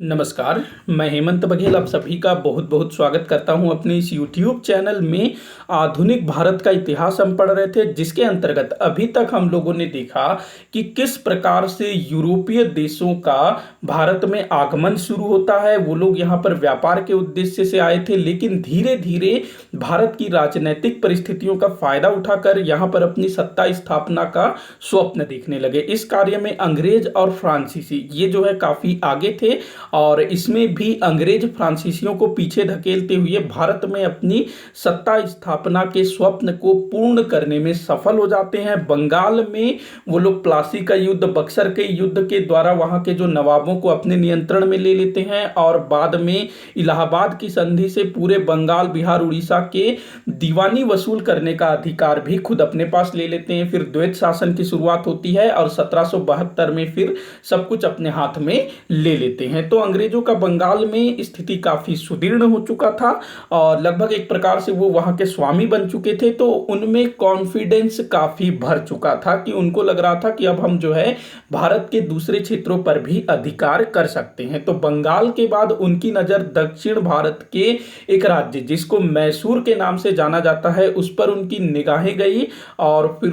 नमस्कार, मैं हेमंत बघेल आप सभी का बहुत बहुत स्वागत करता हूं अपने इस YouTube चैनल में। आधुनिक भारत का इतिहास हम पढ़ रहे थे, जिसके अंतर्गत अभी तक हम लोगों ने देखा कि किस प्रकार से यूरोपीय देशों का भारत में आगमन शुरू होता है। वो लोग यहाँ पर व्यापार के उद्देश्य से आए थे, लेकिन धीरे धीरे भारत की राजनीतिक परिस्थितियों का फायदा उठाकर यहाँ पर अपनी सत्ता स्थापना का स्वप्न देखने लगे। इस कार्य में अंग्रेज और फ्रांसीसी ये जो है काफी आगे थे और इसमें भी अंग्रेज फ्रांसीसियों को पीछे धकेलते हुए भारत में अपनी सत्ता स्थापना के स्वप्न को पूर्ण करने में सफल हो जाते हैं। बंगाल में वो लोग प्लासी का युद्ध, बक्सर के युद्ध के द्वारा वहां के जो नवाबों को अपने नियंत्रण में ले लेते हैं और बाद में इलाहाबाद की संधि से पूरे बंगाल, बिहार, उड़ीसा के दीवानी वसूल करने का अधिकार भी खुद अपने पास ले लेते हैं। फिर द्वैत शासन की शुरुआत होती है और 1772 में फिर सब कुछ अपने हाथ में ले लेते हैं। तो अंग्रेजों का बंगाल में स्थिति काफी सुदृढ़ हो चुका था और लगभग एक प्रकार से वो वहां के स्वामी बन चुके थे। तो उनमें कॉन्फिडेंस काफी भर चुका था कि उनको लग रहा था कि अब हम जो है भारत के दूसरे क्षेत्रों पर भी अधिकार कर सकते हैं। तो बंगाल के बाद उनकी नजर दक्षिण भारत के एक राज्य जिसको मैसूर के नाम से जाना जाता है उस पर उनकी निगाहें गई और फिर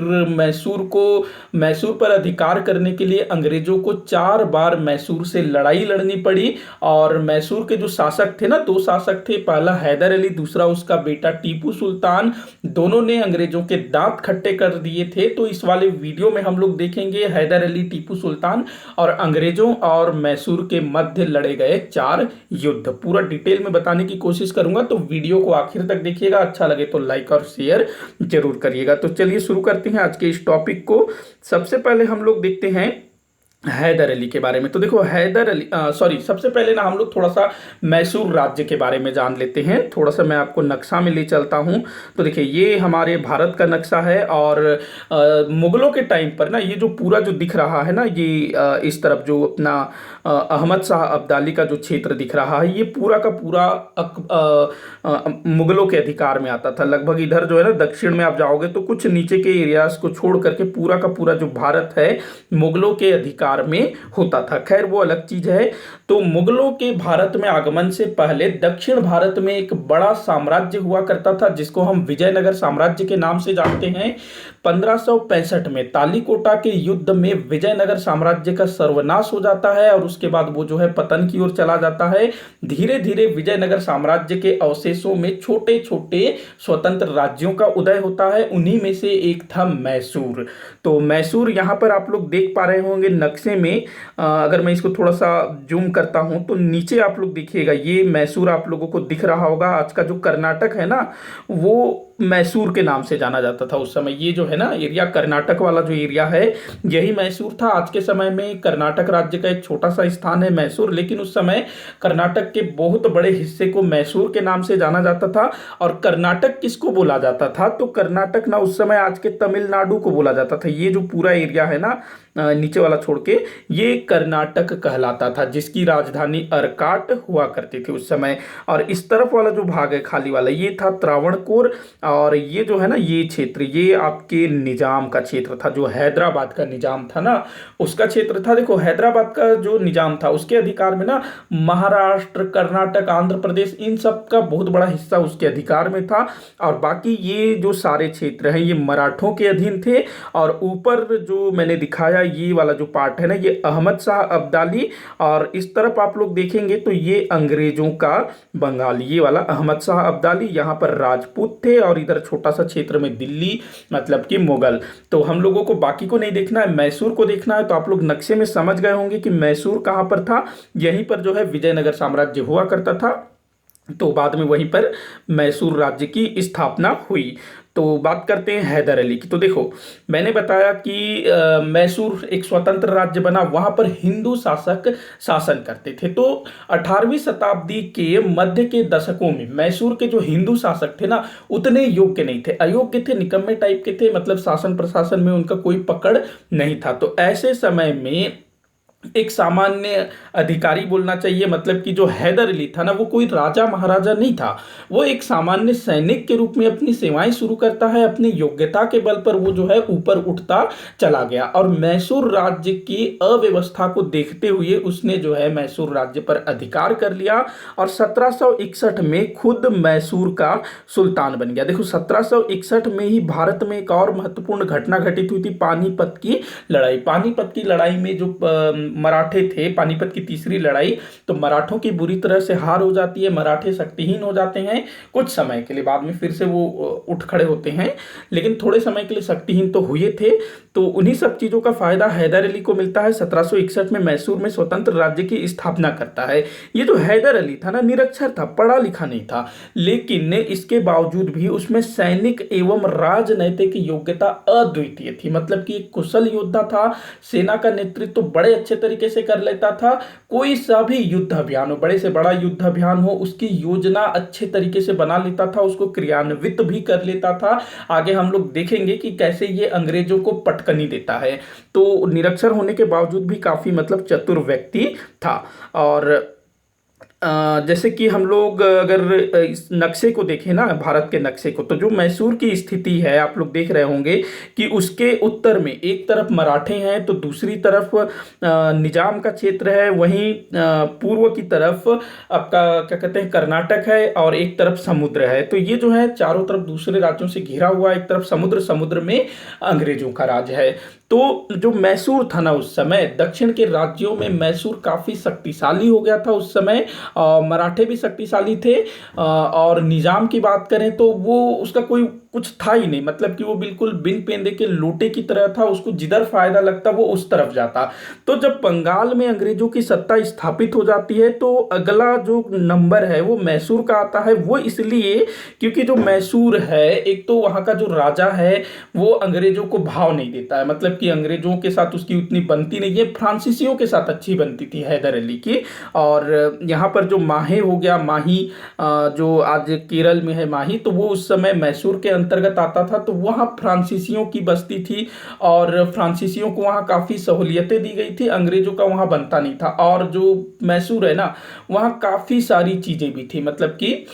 मैसूर पर अधिकार करने के लिए अंग्रेजों को 4 बार मैसूर से लड़ाई लड़नी पड़ी। और मैसूर के जो शासक थे ना, 2 शासक थे, पहला हैदर अली, दूसरा उसका बेटा टीपू सुल्तान। दोनों ने अंग्रेजों के दांत खट्टे कर दिए थे। तो इस वाले वीडियो में हम लोग देखेंगे हैदर अली, टीपू सुल्तान और अंग्रेजों और मैसूर के मध्य लड़े गए 4 युद्ध। पूरा डिटेल में बताने की कोशिश करूंगा, तो वीडियो को आखिर तक देखिएगा। अच्छा लगे तो लाइक और शेयर जरूर करिएगा। तो चलिए शुरू करते हैं आज के इस टॉपिक को। सबसे पहले हम लोग देखते हैं हैदर अली के बारे में। तो देखो सबसे पहले ना हम लोग थोड़ा सा मैसूर राज्य के बारे में जान लेते हैं। थोड़ा सा मैं आपको नक्शा में ले चलता हूं। तो देखिए ये हमारे भारत का नक्शा है और मुगलों के टाइम पर ना ये जो पूरा जो दिख रहा है ना, ये इस तरफ जो अपना अहमद शाह अब्दाली का जो क्षेत्र दिख रहा है, ये पूरा का पूरा मुगलों के अधिकार में आता था। लगभग इधर जो है ना दक्षिण में आप जाओगे तो कुछ नीचे के एरियाज को छोड़ करके पूरा का पूरा जो भारत है मुगलों के अधिकार में होता था। खैर वो अलग चीज है। तो मुगलों के भारत में आगमन से पहले दक्षिण भारत में एक बड़ा साम्राज्य हुआ करता था जिसको हम विजयनगर साम्राज्य के नाम से जानते हैं। 1565 में तालीकोटा के युद्ध में विजयनगर साम्राज्य का सर्वनाश हो जाता है और उसके बाद वो जो है पतन की ओर चला जाता है। धीरे धीरे विजयनगर साम्राज्य के अवशेषों में छोटे छोटे स्वतंत्र राज्यों का उदय होता है। उन्हीं में से एक था मैसूर। तो मैसूर यहां पर आप लोग देख पा रहे होंगे नक्शे में। अगर मैं इसको थोड़ा सा जूम करता हूं तो नीचे आप लोग देखिएगा, ये मैसूर आप लोगों को दिख रहा होगा। आज का जो कर्नाटक है ना, वो मैसूर के नाम से जाना जाता था उस समय। ये जो है ना एरिया, कर्नाटक वाला जो एरिया है, यही मैसूर था। आज के समय में कर्नाटक राज्य का एक छोटा सा स्थान है मैसूर, लेकिन उस समय कर्नाटक के बहुत बड़े हिस्से को मैसूर के नाम से जाना जाता था। और कर्नाटक किसको बोला जाता था? तो कर्नाटक ना उस समय आज के तमिलनाडु को बोला जाता था। ये जो पूरा एरिया है ना नीचे वाला छोड़ के, ये कर्नाटक कहलाता था, जिसकी राजधानी अर्काट हुआ करती थी उस समय। और इस तरफ वाला जो भाग है खाली वाला, ये था त्रावणकोर। और ये जो है ना ये क्षेत्र, ये आपके निजाम का क्षेत्र था, जो हैदराबाद का निजाम था ना उसका क्षेत्र था। देखो हैदराबाद का जो निजाम था उसके अधिकार में ना महाराष्ट्र, कर्नाटक, आंध्र प्रदेश, इन सब का बहुत बड़ा हिस्सा उसके अधिकार में था। और बाकी ये जो सारे क्षेत्र हैं ये मराठों के अधीन थे। और ऊपर जो मैंने दिखाया ये वाला जो पार्ट है ना, ये अहमद शाह अब्दाली। और इस तरफ आप लोग देखेंगे तो ये अंग्रेजों का बंगाल, ये वाला अहमद शाह अब्दाली। यहाँ पर राजपूत थे और इधर छोटा सा क्षेत्र में दिल्ली, मतलब कि मुगल। तो हम लोगों को बाकी को नहीं देखना है, मैसूर को देखना है। तो आप लोग नक्शे में समझ गए होंगे कि मैसूर कहां पर था। यहीं पर जो है विजयनगर साम्राज्य हुआ करता था। तो बाद में वहीं पर मैसूर राज्य की स्थापना हुई। तो बात करते हैं हैदर अली की। तो देखो मैंने बताया कि मैसूर एक स्वतंत्र राज्य बना, वहां पर हिंदू शासक शासन करते थे। तो 18वीं शताब्दी के मध्य के दशकों में मैसूर के जो हिंदू शासक थे ना उतने योग्य नहीं थे, अयोग्य थे, निकम्मे टाइप के थे। मतलब शासन प्रशासन में उनका कोई पकड़ नहीं था। तो ऐसे समय में एक सामान्य अधिकारी बोलना चाहिए, मतलब कि जो हैदर अली था ना, वो कोई राजा महाराजा नहीं था। वो एक सामान्य सैनिक के रूप में अपनी सेवाएं शुरू करता है। अपनी योग्यता के बल पर वो जो है ऊपर उठता चला गया, और मैसूर राज्य की अव्यवस्था को देखते हुए उसने जो है मैसूर राज्य पर अधिकार कर लिया, और 1761 में खुद मैसूर का सुल्तान बन गया। देखो 1761 में ही भारत में एक और महत्वपूर्ण घटना घटित हुई थी, पानीपत की लड़ाई। पानीपत की लड़ाई में जो मराठे थे, पानीपत की तीसरी लड़ाई, तो मराठों की बुरी तरह से हार हो जाती है, मराठे शक्तिहीन हो जाते हैं कुछ समय के लिए, बाद में फिर से वो उठ खड़े होते हैं, लेकिन थोड़े समय के लिए शक्तिहीन तो हुए थे। तो उन्हीं सब चीजों का फायदा हैदर अली को मिलता है। 1761 में मैसूर में स्वतंत्र राज्य की स्थापना करता है। ये जो हैदर अली था ना, निरक्षर था, पढ़ा लिखा नहीं था, लेकिन इसके बावजूद भी उसमें सैनिक एवं राजनैतिक योग्यता अद्वितीय थी। मतलब कि एक कुशल योद्धा था, सेना का नेतृत्व तो बड़े अच्छे तरीके से कर लेता था। कोई सा भी युद्ध अभियान हो, बड़े से बड़ा युद्ध अभियान हो, उसकी योजना अच्छे तरीके से बना लेता था, उसको क्रियान्वित भी कर लेता था। आगे हम लोग देखेंगे कि कैसे ये अंग्रेजों को पटकनी देता है। तो निरक्षर होने के बावजूद भी काफी मतलब चतुर व्यक्ति था। और जैसे कि हम लोग अगर इस नक्शे को देखें ना, भारत के नक्शे को, तो जो मैसूर की स्थिति है आप लोग देख रहे होंगे कि उसके उत्तर में एक तरफ मराठे हैं, तो दूसरी तरफ निजाम का क्षेत्र है, वहीं पूर्व की तरफ आपका क्या कहते हैं कर्नाटक है, और एक तरफ समुद्र है। तो ये जो है चारों तरफ दूसरे राज्यों से घिरा हुआ, एक तरफ समुद्र, समुद्र में अंग्रेजों का राज है। तो जो मैसूर था ना उस समय, दक्षिण के राज्यों में मैसूर काफी शक्तिशाली हो गया था उस समय। मराठे भी शक्तिशाली थे, और निजाम की बात करें तो वो उसका कोई कुछ था ही नहीं। मतलब कि वो बिल्कुल बिन पेंदे के लोटे की तरह था, उसको जिधर फायदा लगता वो उस तरफ जाता। तो जब बंगाल में अंग्रेजों की सत्ता स्थापित हो जाती है, तो अगला जो नंबर है वो मैसूर का आता है। वो इसलिए क्योंकि जो मैसूर है, एक तो वहां का जो राजा है वो अंग्रेजों को भाव नहीं देता है, मतलब कि अंग्रेजों के साथ उसकी उतनी बनती नहीं है। फ्रांसीसियों के साथ अच्छी बनती थी हैदर अली की। और यहाँ पर जो माहे हो गया, माही जो आज केरल में है माही, तो वो उस समय मैसूर के अंतर्गत आता था। तो वहाँ फ्रांसीसियों की बस्ती थी, और फ्रांसीसियों को वहाँ काफ़ी सहूलियतें दी गई थी, अंग्रेजों का वहाँ बनता नहीं था। और जो मैसूर है ना, वहाँ काफ़ी सारी चीज़ें भी थी, मतलब कि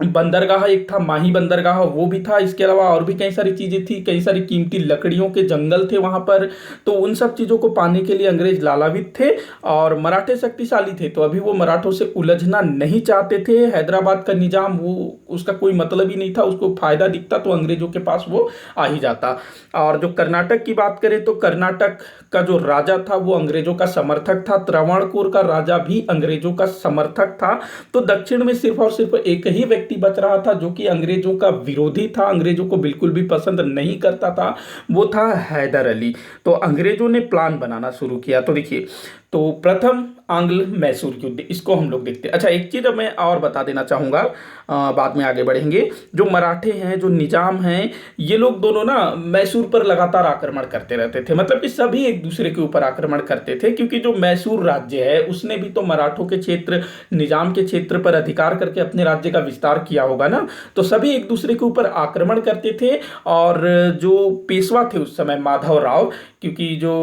बंदरगाह एक था, माही बंदरगाह, वो भी था। इसके अलावा और भी कई सारी चीजें थी, कई सारी कीमती लकड़ियों के जंगल थे वहां पर। तो उन सब चीजों को पाने के लिए अंग्रेज लालावित थे, और मराठे शक्तिशाली थे, तो अभी वो मराठों से उलझना नहीं चाहते थे। हैदराबाद का निजाम, वो उसका कोई मतलब ही नहीं था, उसको फायदा दिखता तो अंग्रेजों के पास वो आ ही जाता। और जो कर्नाटक की बात करें तो कर्नाटक का जो राजा था वो अंग्रेजों का समर्थक था, त्रावणकोर का राजा भी अंग्रेजों का समर्थक था। तो दक्षिण में सिर्फ और सिर्फ एक ही व्यक्ति बच रहा था जो कि अंग्रेजों का विरोधी था, अंग्रेजों को बिल्कुल भी पसंद नहीं करता था, वो था हैदर अली। तो अंग्रेजों ने प्लान बनाना शुरू किया। तो देखिए, तो प्रथम आंग्ल मैसूर युद्ध, इसको हम लोग देखते हैं। अच्छा, एक चीज मैं और बता देना चाहूंगा, बाद में आगे बढ़ेंगे। जो मराठे हैं, जो निजाम हैं, ये लोग दोनों ना मैसूर पर लगातार आक्रमण करते रहते थे। मतलब कि सभी एक दूसरे के ऊपर आक्रमण करते थे, क्योंकि जो मैसूर राज्य है उसने भी तो मराठों के क्षेत्र, निजाम के क्षेत्र पर अधिकार करके अपने राज्य का विस्तार किया होगा ना। तो सभी एक दूसरे के ऊपर आक्रमण करते थे। और जो पेशवा थे उस समय माधव राव, क्योंकि जो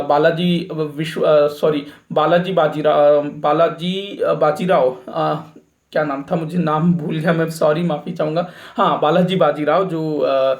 बालाजी बाजीराव, क्या नाम था, मुझे नाम भूल गया, मैं सॉरी, माफी चाहूंगा। हाँ, बालाजी बाजीराव, जो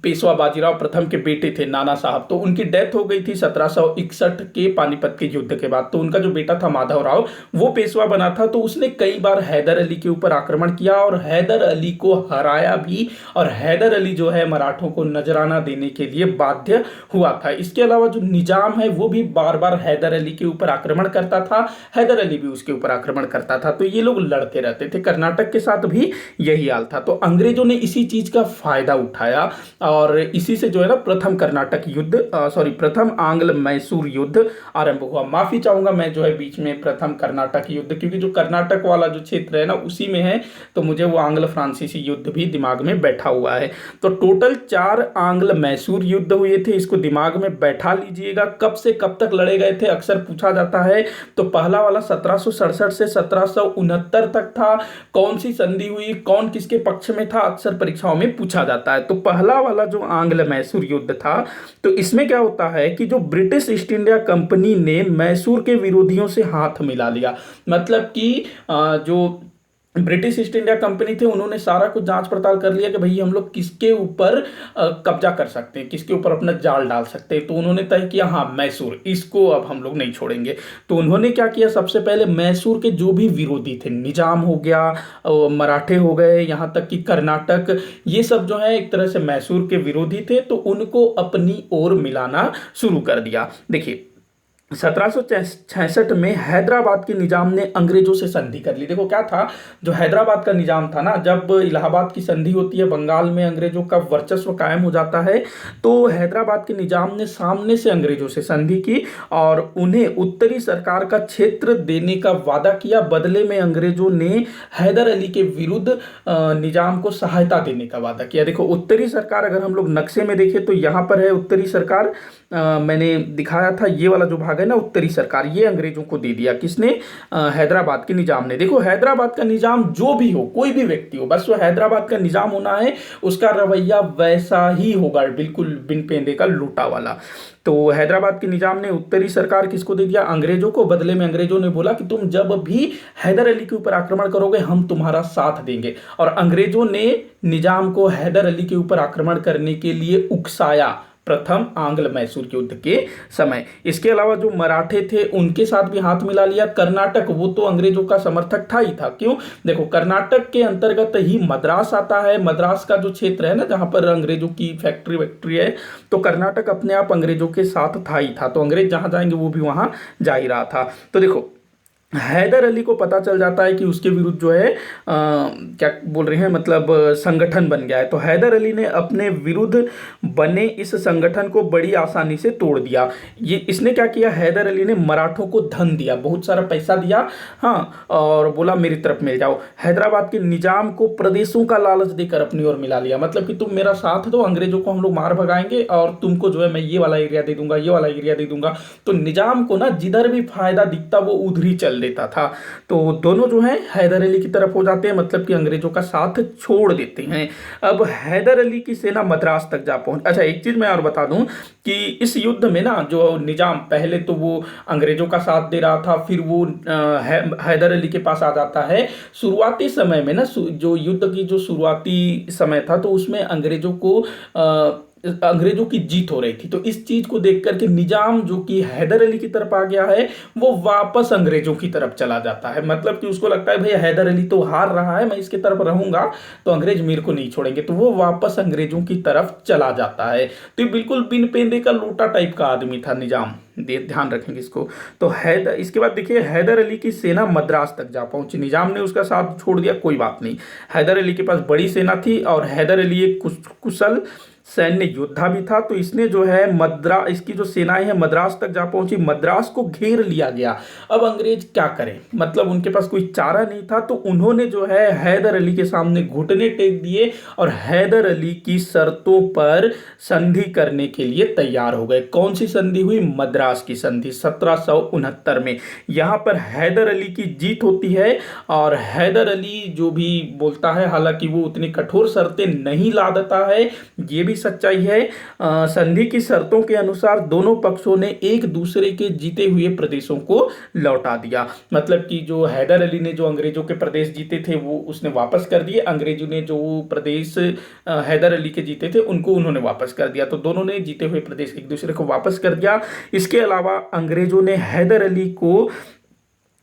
पेशवा बाजीराव प्रथम के बेटे थे, नाना साहब, तो उनकी डेथ हो गई थी 1761 के पानीपत के युद्ध के बाद। तो उनका जो बेटा था माधव राव, वो पेशवा बना था। तो उसने कई बार हैदर अली के ऊपर आक्रमण किया, और हैदर अली को हराया भी। और हैदर अली जो है मराठों को नजराना देने के लिए बाध्य हुआ था। इसके अलावा जो निजाम है वो भी बार बार हैदर अली के ऊपर आक्रमण करता था, हैदर अली भी उसके ऊपर आक्रमण करता था। तो ये लोग लड़ते रहते थे। कर्नाटक के साथ भी यही हाल था। तो अंग्रेजों ने इसी चीज का फायदा उठाया, और इसी से जो है ना प्रथम कर्नाटक युद्ध, प्रथम आंग्ल मैसूर युद्ध आरंभ हुआ। माफी चाहूंगा मैं जो है बीच में प्रथम कर्नाटक युद्ध, क्योंकि जो कर्नाटक वाला जो क्षेत्र है ना उसी में है, तो मुझे वो आंग्ल फ्रांसीसी युद्ध भी दिमाग में बैठा हुआ है। तो टोटल 4 आंग्ल मैसूर युद्ध हुए थे, इसको दिमाग में बैठा लीजिएगा। कब से कब तक लड़े गए थे अक्सर पूछा जाता है। तो पहला वाला 1767 से 1769 तक था। कौन सी संधि हुई, कौन किसके पक्ष में था, अक्सर परीक्षाओं में पूछा जाता है। तो पहला वाला जो आंग्ल मैसूर युद्ध था, तो इसमें क्या होता है कि जो ब्रिटिश ईस्ट इंडिया कंपनी ने मैसूर के विरोधियों से हाथ मिला लिया। मतलब कि जो ब्रिटिश ईस्ट इंडिया कंपनी थे, उन्होंने सारा कुछ जांच पड़ताल कर लिया कि भाई हम लोग किसके ऊपर कब्जा कर सकते हैं, किसके ऊपर अपना जाल डाल सकते हैं। तो उन्होंने तय किया, हाँ मैसूर, इसको अब हम लोग नहीं छोड़ेंगे। तो उन्होंने क्या किया, सबसे पहले मैसूर के जो भी विरोधी थे, निजाम हो गया, मराठे हो गए, यहाँ तक कि कर्नाटक, ये सब जो है एक तरह से मैसूर के विरोधी थे, तो उनको अपनी ओर मिलाना शुरू कर दिया। देखिए 1766 में हैदराबाद के निजाम ने अंग्रेजों से संधि कर ली। देखो क्या था, जो हैदराबाद का निजाम था ना, जब इलाहाबाद की संधि होती है, बंगाल में अंग्रेजों का वर्चस्व कायम हो जाता है, तो हैदराबाद के निजाम ने सामने से अंग्रेजों से संधि की और उन्हें उत्तरी सरकार का क्षेत्र देने का वादा किया। बदले में अंग्रेजों ने हैदर अली के विरुद्ध निजाम को सहायता देने का वादा किया। देखो उत्तरी सरकार, अगर हम लोग नक्शे में देखें तो यहाँ पर है उत्तरी सरकार, मैंने दिखाया था ये वाला जो भाग है ना, उत्तरी सरकार, ये अंग्रेजों को दे दिया। किसने? हैदराबाद के निजाम ने। देखो हैदराबाद का निजाम जो भी हो, कोई भी व्यक्ति हो, बस वो हैदराबाद का निजाम होना है, उसका रवैया वैसा ही होगा, बिल्कुल बिन पेंदे का लूटा वाला। तो हैदराबाद के निजाम ने उत्तरी सरकार किसको दे दिया? अंग्रेजों को। बदले में अंग्रेजों ने बोला कि तुम जब भी हैदर अली के ऊपर आक्रमण करोगे, हम तुम्हारा साथ देंगे। और अंग्रेजों ने निजाम को हैदर अली के ऊपर आक्रमण करने के लिए उकसाया प्रथम आंग्ल मैसूर युद्ध के समय। इसके अलावा जो मराठे थे उनके साथ भी हाथ मिला लिया। कर्नाटक, वो तो अंग्रेजों का समर्थक था ही था। क्यों? देखो कर्नाटक के अंतर्गत ही मद्रास आता है। मद्रास का जो क्षेत्र है ना, जहां पर अंग्रेजों की फैक्ट्री वैक्ट्री है, तो कर्नाटक अपने आप अंग्रेजों के साथ था ही था। तो अंग्रेज जहां जाएंगे वो भी वहां जा ही रहा था। तो देखो हैदर अली को पता चल जाता है कि उसके विरुद्ध जो है क्या बोल रहे हैं, मतलब संगठन बन गया है। तो हैदर अली ने अपने विरुद्ध बने इस संगठन को बड़ी आसानी से तोड़ दिया। ये इसने क्या किया, हैदर अली ने मराठों को धन दिया, बहुत सारा पैसा दिया, हाँ, और बोला मेरी तरफ मिल जाओ। हैदराबाद के निजाम को प्रदेशों का लालच देकर अपनी ओर मिला लिया। मतलब कि तुम मेरा साथ दो, अंग्रेजों को हम लोग मार भगाएंगे और तुमको जो है मैं ये वाला एरिया दे दूंगा, ये वाला एरिया दे दूंगा। तो निजाम को ना जिधर भी फायदा दिखता वो उधर ही चल देता था। तो दोनों जो है हैदर अली की तरफ हो जाते हैं, मतलब कि अंग्रेजों का साथ छोड़ देते हैं। अब हैदर अली की सेना मद्रास तक जा पहुंच। अच्छा एक चीज मैं और बता दूं कि इस युद्ध में ना जो निजाम पहले तो वो अंग्रेजों का साथ दे रहा था, फिर वो हैदर अली के पास आ जाता है। शुरुआती समय में ना, जो युद्ध की जो शुरुआती समय था, तो उसमें अंग्रेजों की जीत हो रही थी। तो इस चीज को देख करके निजाम जो कि हैदर अली की तरफ आ गया है, वो वापस अंग्रेजों की तरफ चला जाता है। मतलब कि उसको लगता है भाई हैदर अली तो हार रहा है, मैं इसके तरफ रहूंगा तो अंग्रेज मेरे को नहीं छोड़ेंगे, तो वो वापस अंग्रेजों की तरफ चला जाता है। तो ये बिल्कुल बिन पेंदे का लोटा टाइप का आदमी था निजाम, ध्यान रखेंगे इसको। तो इसके बाद देखिए हैदर अली की सेना मद्रास तक जा पहुंची। निजाम ने उसका साथ छोड़ दिया, कोई बात नहीं। हैदर अली के पास बड़ी सेना थी और हैदर अली एक कुशल सैन्य योद्धा भी था। तो इसने जो है इसकी जो सेनाएं हैं मद्रास तक जा पहुंची। मद्रास को घेर लिया गया। अब अंग्रेज क्या करें, मतलब उनके पास कोई चारा नहीं था। तो उन्होंने जो है हैदर अली के सामने घुटने टेक दिए और हैदर अली की शर्तों पर संधि करने के लिए तैयार हो गए। कौन सी संधि हुई? मद्रास की संधि 1769 में। यहां पर हैदर अली की जीत होती है और हैदर अली जो भी बोलता है, हालांकि वो उतनी कठोर शर्तें नहीं ला देता है, ये भी सच्चाई है। संधि की शर्तों के अनुसार दोनों पक्षों ने एक दूसरे के जीते हुए प्रदेशों को लौटा दिया। मतलब कि जो हैदर अली ने जो अंग्रेजों के प्रदेश जीते थे वो उसने वापस कर दिए, अंग्रेजों ने जो प्रदेश हैदर अली के जीते थे उनको उन्होंने वापस कर दिया। तो दोनों ने जीते हुए प्रदेश एक दूसरे को वापस कर दिया। इसके अलावा अंग्रेजों ने हैदर अली को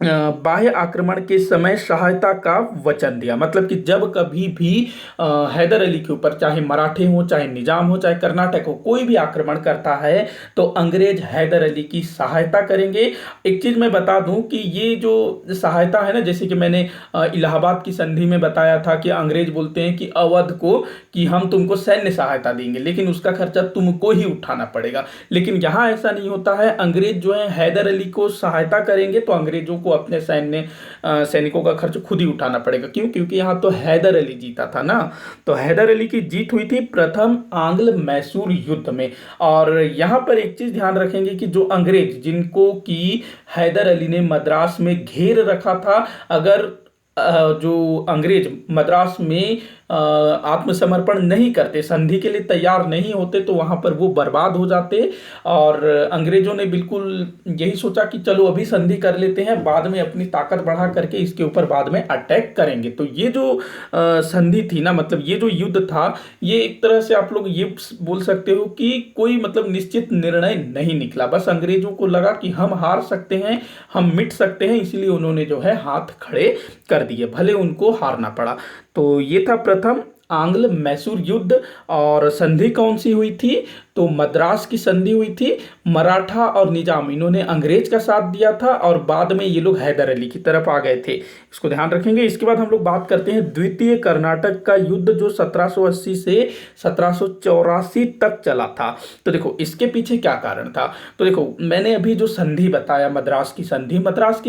बाह्य आक्रमण के समय सहायता का वचन दिया। मतलब कि जब कभी भी हैदर अली के ऊपर चाहे मराठे हो, चाहे निजाम हो, चाहे कर्नाटक हो, कोई भी आक्रमण करता है तो अंग्रेज हैदर अली की सहायता करेंगे। एक चीज मैं बता दूं कि ये जो सहायता है ना, जैसे कि मैंने इलाहाबाद की संधि में बताया था कि अंग्रेज बोलते हैं कि अवध को कि हम तुमको सैन्य सहायता देंगे, लेकिन उसका खर्चा तुमको ही उठाना पड़ेगा। लेकिन यहां ऐसा नहीं होता है। अंग्रेज जो है हैदर अली को सहायता करेंगे तो अंग्रेजों को अपने सैनिकों का खर्च खुद ही उठाना पड़ेगा। क्यों? क्योंकि यहां तो हैदर अली जीता था ना। तो हैदर अली की जीत हुई थी प्रथम आंग्ल मैसूर युद्ध में। और यहां पर एक चीज ध्यान रखेंगे कि जो अंग्रेज जिनको कि हैदर अली ने मद्रास में घेर रखा था, अगर जो अंग्रेज मद्रास में आत्मसमर्पण नहीं करते, संधि के लिए तैयार नहीं होते, तो वहां पर वो बर्बाद हो जाते। और अंग्रेजों ने बिल्कुल यही सोचा कि चलो अभी संधि कर लेते हैं, बाद में अपनी ताकत बढ़ा करके इसके ऊपर बाद में अटैक करेंगे। तो ये जो संधि थी ना, मतलब ये जो युद्ध था, ये एक तरह से आप लोग ये बोल सकते हो कि कोई मतलब निश्चित निर्णय नहीं निकला। बस अंग्रेजों को लगा कि हम हार सकते हैं, हम मिट सकते हैं, इसीलिए उन्होंने जो है हाथ खड़े कर दिए, भले उनको हारना पड़ा। तो ये था प्रथम आंग्ल मैसूर युद्ध। और संधि कौन सी हुई थी? तो मद्रास की संधि हुई थी। मराठा और निजाम इन्होंने अंग्रेज का साथ दिया था, और बाद में ये लोग हैदर अली की तरफ आ गए थे। इसको ध्यान रखेंगे। इसके बाद हम लोग बात करते हैं द्वितीय कर्नाटक का युद्ध, जो 1780 से 1784 तक चला था। तो देखो इसके पीछे क्या कारण था। तो देखो मैंने अभी जो संधि बताया, मद्रास की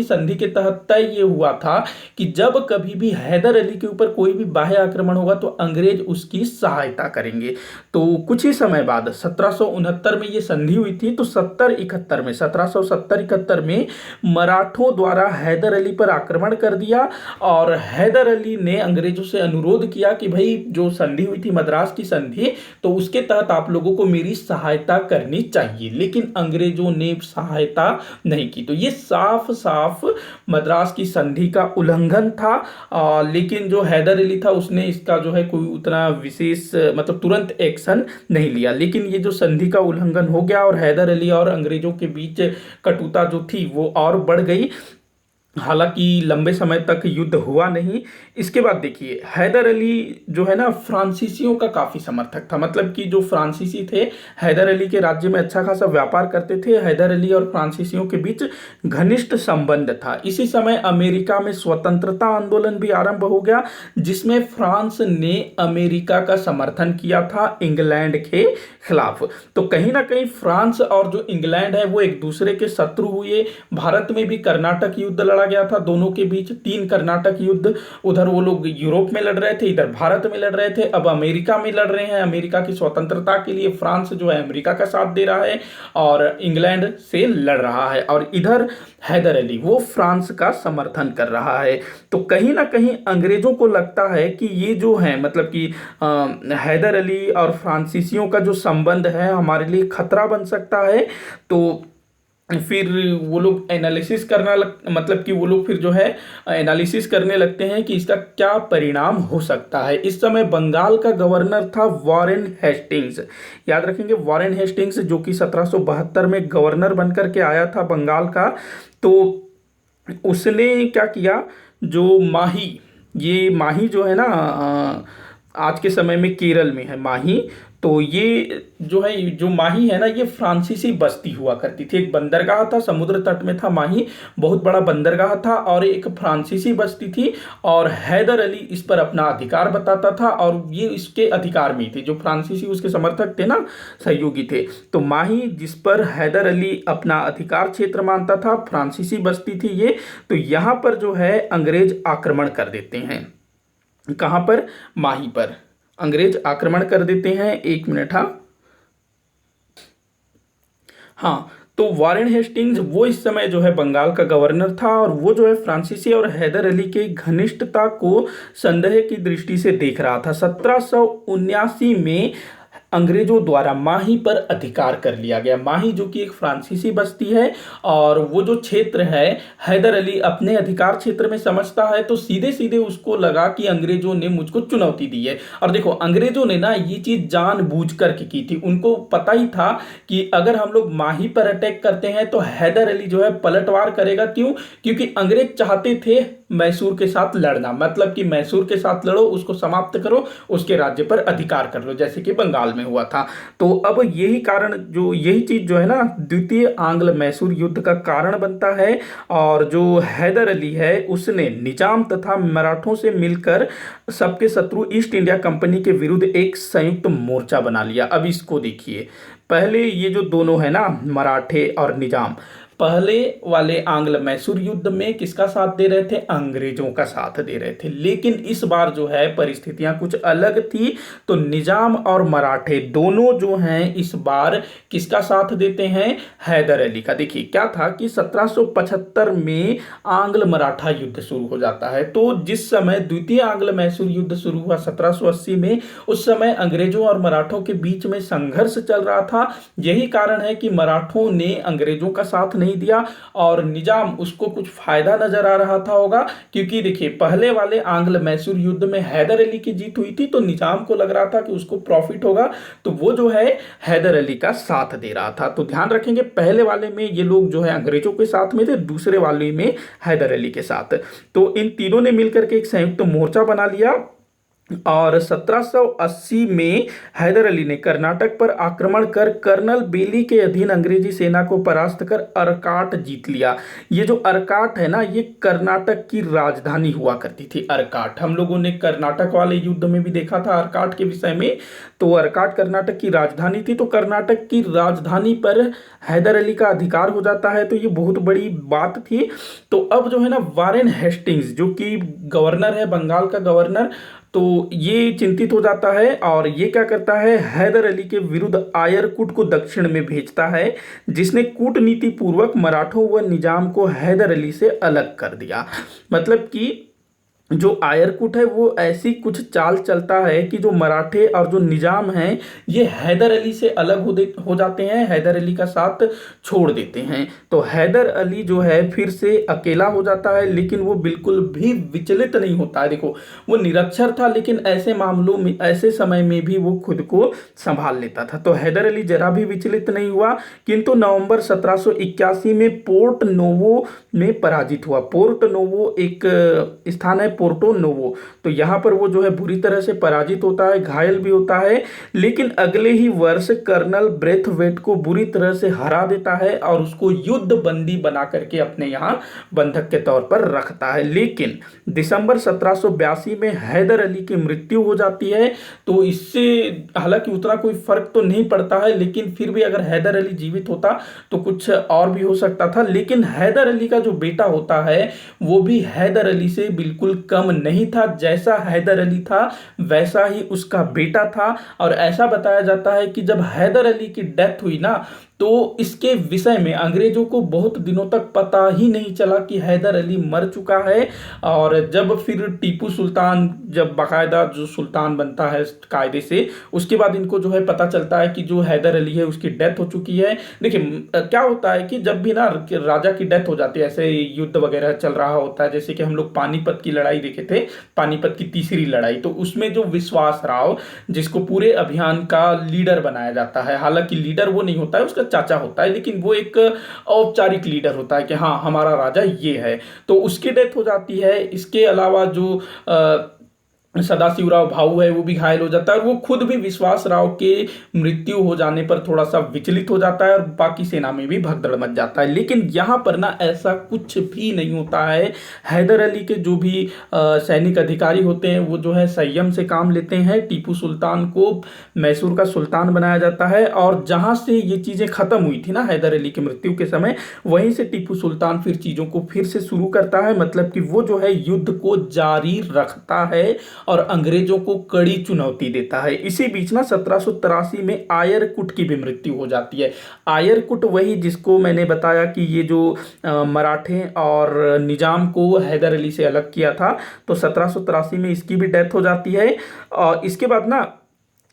संधि के तहत तय ये हुआ था कि जब कभी भी हैदर अली के ऊपर कोई भी बाह्य आक्रमण होगा तो अंग्रेज उसकी सहायता करेंगे। तो कुछ ही समय बाद 1769 में ये संधि हुई थी। तो 1770-71 में मराठों द्वारा हैदर अली पर आक्रमण कर दिया, और हैदर अली ने अंग्रेजों से अनुरोध किया कि भाई जो संधि हुई थी मद्रास की संधि, तो उसके तहत आप लोगों को मेरी सहायता करनी चाहिए, लेकिन अंग्रेजों ने सहायता नहीं की। तो ये साफ साफ मद्रास की संधि का उल्लंघन था। लेकिन जो हैदर अली था उसने इसका जो है कोई उतना विशेष मतलब तुरंत एक्शन नहीं लिया। लेकिन ये जो संधि का उल्लंघन हो गया, और हैदर अली और अंग्रेजों के बीच कटुता जो थी वो और बढ़ गई। हालांकि लंबे समय तक युद्ध हुआ नहीं। इसके बाद देखिए हैदर अली जो है ना फ्रांसीसियों का काफी समर्थक था। मतलब कि जो फ्रांसीसी थे हैदर अली के राज्य में अच्छा खासा व्यापार करते थे। हैदर अली और फ्रांसीसियों के बीच घनिष्ठ संबंध था। इसी समय अमेरिका में स्वतंत्रता आंदोलन भी आरंभ हो गया, जिसमें फ्रांस ने अमेरिका का समर्थन किया था इंग्लैंड के खिलाफ। तो कहीं ना कहीं फ्रांस और जो इंग्लैंड है वो एक दूसरे के शत्रु हुए। भारत में भी कर्नाटक युद्ध लड़ा गया था दोनों के बीच, 3 कर्नाटक युद्ध। उधर वो लोग यूरोप में लड़ रहे थे, इधर भारत में लड़ रहे थे। अब अमेरिका में लड़ रहे हैं। अमेरिका की स्वतंत्रता के लिए फ्रांस जो है अमेरिका का साथ दे रहा है और इंग्लैंड से लड़ रहा है, और इधर हैदर अली वो फ्रांस का समर्थन कर रहा है। तो कहीं ना कहीं अंग्रेजों को लगता है कि ये जो है मतलब कि हैदर अली और फ्रांसीसियों का जो संबंध है हमारे लिए खतरा बन सकता है। तो फिर वो लोग एनालिसिस मतलब कि वो लोग फिर जो है एनालिसिस करने लगते हैं कि इसका क्या परिणाम हो सकता है। इस समय बंगाल का गवर्नर था वॉरेन हेस्टिंग्स। याद रखेंगे वॉरेन हेस्टिंग्स, जो कि 1772 में गवर्नर बनकर के आया था बंगाल का। तो उसने क्या किया, जो माही जो है ना आज के समय में केरल में है माही। तो ये जो है जो माही है ना, ये फ्रांसीसी बस्ती हुआ करती थी। एक बंदरगाह था, समुद्र तट में था माही, बहुत बड़ा बंदरगाह था, और एक फ्रांसीसी बस्ती थी। और हैदर अली इस पर अपना अधिकार बताता था, और ये इसके अधिकार में थे। जो फ्रांसीसी उसके समर्थक थे ना, सहयोगी थे। तो माही जिस पर हैदर अली अपना अधिकार क्षेत्र मानता था, फ्रांसीसी बस्ती थी ये। तो यहाँ पर जो है अंग्रेज आक्रमण कर देते हैं। कहाँ पर? माही पर अंग्रेज आक्रमण कर देते हैं। एक मिनट। हाँ, तो वॉरेन हेस्टिंग्स वो इस समय जो है बंगाल का गवर्नर था, और वो जो है फ्रांसीसी और हैदर अली के घनिष्ठता को संदेह की दृष्टि से देख रहा था। 1779 में अंग्रेजों द्वारा माही पर अधिकार कर लिया गया। माही जो कि एक फ्रांसीसी बस्ती है, और वो जो क्षेत्र है हैदर अली अपने अधिकार क्षेत्र में समझता है। तो सीधे सीधे उसको लगा कि अंग्रेजों ने मुझको चुनौती दी है। और देखो अंग्रेजों ने ना ये चीज जानबूझ करके की थी। उनको पता ही था कि अगर हम लोग माही पर अटैक करते हैं तो हैदर अली जो है पलटवार करेगा। क्यों? क्योंकि अंग्रेज चाहते थे मैसूर के साथ लड़ना, मतलब कि मैसूर के साथ लड़ो, उसको समाप्त करो, उसके राज्य पर अधिकार कर लो, जैसे कि बंगाल में हुआ था। तो अब यही चीज जो है ना द्वितीय आंग्ल मैसूर युद्ध का कारण बनता है। और जो हैदर अली है उसने निजाम तथा मराठों से मिलकर सबके शत्रु ईस्ट इंडिया कंपनी के विरुद्ध एक संयुक्त मोर्चा बना लिया। अब इसको देखिए, पहले ये जो दोनों है ना मराठे और निजाम, पहले वाले आंग्ल मैसूर युद्ध में किसका साथ दे रहे थे? अंग्रेजों का साथ दे रहे थे। लेकिन इस बार जो है परिस्थितियां कुछ अलग थी, तो निजाम और मराठे दोनों जो हैं इस बार किसका साथ देते हैं? हैदर अली का। देखिए क्या था कि 1775 में आंग्ल मराठा युद्ध शुरू हो जाता है। तो जिस समय द्वितीय आंग्ल मैसूर युद्ध शुरू हुआ 1780 में, उस समय अंग्रेजों और मराठों के बीच में संघर्ष चल रहा था। यही कारण है कि मराठों ने अंग्रेजों का साथ नहीं दिया और निजाम उसको कुछ फायदा नजर आ रहा था होगा, क्योंकि देखिए पहले वाले आंग्ल मैसूर युद्ध में हैदर अली की जीत हुई थी, तो निजाम को लग रहा था कि उसको प्रॉफिट होगा, तो वो जो है हैदर अली का साथ दे रहा था। तो ध्यान रखेंगे पहले वाले में ये लोग जो है अंग्रेजों के साथ में थे, दूसरे वाले में हैदर अली के साथ। तो इन तीनों ने मिलकर के एक संयुक्त मोर्चा बना लिया और 1780 में हैदर अली ने कर्नाटक पर आक्रमण कर कर्नल बेली के अधीन अंग्रेजी सेना को परास्त कर अर्काट जीत लिया। ये जो अर्काट है ना, ये कर्नाटक की राजधानी हुआ करती थी। अर्काट हम लोगों ने कर्नाटक वाले युद्ध में भी देखा था अर्काट के विषय में। तो अर्काट कर्नाटक की राजधानी थी, तो कर्नाटक की राजधानी पर हैदर अली का अधिकार हो जाता है, तो ये बहुत बड़ी बात थी। तो अब जो है ना वारेन हेस्टिंग्स जो कि गवर्नर है, बंगाल का गवर्नर, तो ये चिंतित हो जाता है और ये क्या करता है, हैदर अली के विरुद्ध आयरकुट को दक्षिण में भेजता है, जिसने कूटनीति पूर्वक मराठों व निजाम को हैदर अली से अलग कर दिया। मतलब कि जो आयरकुट है वो ऐसी कुछ चाल चलता है कि जो मराठे और जो निजाम हैं ये हैदर अली से अलग हो जाते हैं, हैदर अली का साथ छोड़ देते हैं। तो हैदर अली जो है फिर से अकेला हो जाता है, लेकिन वो बिल्कुल भी विचलित नहीं होता है। देखो वो निरक्षर था, लेकिन ऐसे मामलों में, ऐसे समय में भी वो खुद को संभाल लेता था। तो हैदर अली जरा भी विचलित नहीं हुआ, किंतु नवंबर 1781 में पोर्ट नोवो में पराजित हुआ। पोर्ट नोवो एक स्थान है, पोर्टो नोवो, तो यहाँ पर वो जो है बुरी तरह से पराजित होता है, घायल भी होता है। लेकिन अगले ही वर्ष कर्नल ब्रेथवेट को बुरी तरह से हरा देता है और उसको युद्ध बंदी बना करके अपने यहाँ बंधक के तौर पर रखता है। लेकिन दिसंबर 1782 में हैदर अली की मृत्यु हो जाती है। तो इससे हालांकि उतना कोई फर्क तो नहीं पड़ता है, लेकिन फिर भी अगर हैदर अली जीवित होता तो कुछ और भी हो सकता था। लेकिन हैदर अली का जो बेटा होता है वो भी हैदर अली से बिल्कुल कम नहीं था। जैसा हैदर अली था वैसा ही उसका बेटा था। और ऐसा बताया जाता है कि जब हैदर अली की डेथ हुई ना, तो इसके विषय में अंग्रेजों को बहुत दिनों तक पता ही नहीं चला कि हैदर अली मर चुका है। और जब फिर टीपू सुल्तान जब बाकायदा जो सुल्तान बनता है कायदे से, उसके बाद इनको जो है पता चलता है कि जो हैदर अली है उसकी डेथ हो चुकी है। देखिए क्या होता है कि जब भी ना राजा की डेथ हो जाती है, ऐसे युद्ध वगैरह चल रहा होता है, जैसे कि हम लोग पानीपत की लड़ाई देखे थे, पानीपत की तीसरी लड़ाई, तो उसमें जो विश्वास राव जिसको पूरे अभियान का लीडर बनाया जाता है, हालांकि लीडर वो नहीं होता है, उसका चाचा होता है, लेकिन वो एक औपचारिक लीडर होता है कि हाँ हमारा राजा ये है, तो उसकी डेथ हो जाती है। इसके अलावा जो सदाशिवराव भाऊ है वो भी घायल हो जाता है और वो खुद भी विश्वास राव के मृत्यु हो जाने पर थोड़ा सा विचलित हो जाता है और बाकी सेना में भी भगदड़ मच जाता है। लेकिन यहाँ पर ना ऐसा कुछ भी नहीं होता है। हैदर अली के जो भी सैनिक अधिकारी होते हैं वो जो है संयम से काम लेते हैं। टीपू सुल्तान को मैसूर का सुल्तान बनाया जाता है और जहाँ से ये चीज़ें खत्म हुई थी ना हैदर अली की मृत्यु के समय, वहीं से टीपू सुल्तान फिर चीज़ों को फिर से शुरू करता है। मतलब कि वो जो है युद्ध को जारी रखता है और अंग्रेजों को कड़ी चुनौती देता है। इसी बीच ना 1783 में आयरकुट की भी मृत्यु हो जाती है। आयरकुट वही जिसको मैंने बताया कि ये जो मराठे और निजाम को हैदर अली से अलग किया था, तो 1783 में इसकी भी डेथ हो जाती है। और इसके बाद ना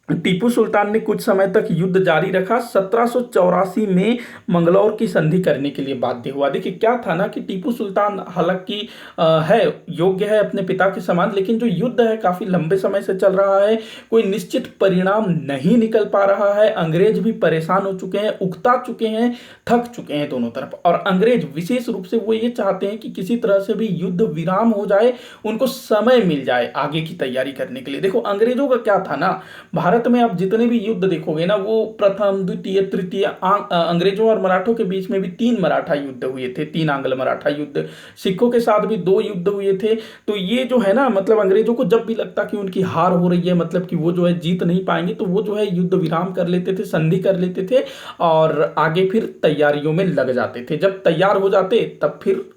टीपू सुल्तान ने कुछ समय तक युद्ध जारी रखा। 1784 में मंगलौर की संधि करने के लिए बाध्य हुआ। देखिए क्या था ना कि टीपू सुल्तान हालांकि है योग्य है अपने पिता के समान, लेकिन जो युद्ध है काफी लंबे समय से चल रहा है, कोई निश्चित परिणाम नहीं निकल पा रहा है। अंग्रेज भी परेशान हो चुके हैं, उकता चुके हैं, थक चुके हैं दोनों तरफ। और अंग्रेज विशेष रूप से वो ये चाहते हैं कि किसी तरह से भी युद्ध विराम हो जाए, उनको समय मिल जाए आगे की तैयारी करने के लिए। देखो अंग्रेजों का क्या था ना, भारत भारत में आप जितने भी युद्ध देखोगे ना, वो प्रथम द्वितीय तृतीय अंग्रेजों और मराठों के बीच में भी 3 मराठा युद्ध हुए थे, 3 आंग्ल मराठा युद्ध। सिखों के साथ भी 2 युद्ध हुए थे। तो ये जो है ना, मतलब अंग्रेजों को जब भी लगता कि उनकी हार हो रही है, मतलब कि वो जो है जीत नहीं पाएंगे, तो वो जो है युद्ध विराम कर लेते थे, संधि कर लेते थे और आगे फिर तैयारियों में लग जाते थे। जब तैयार हो जाते तब फिर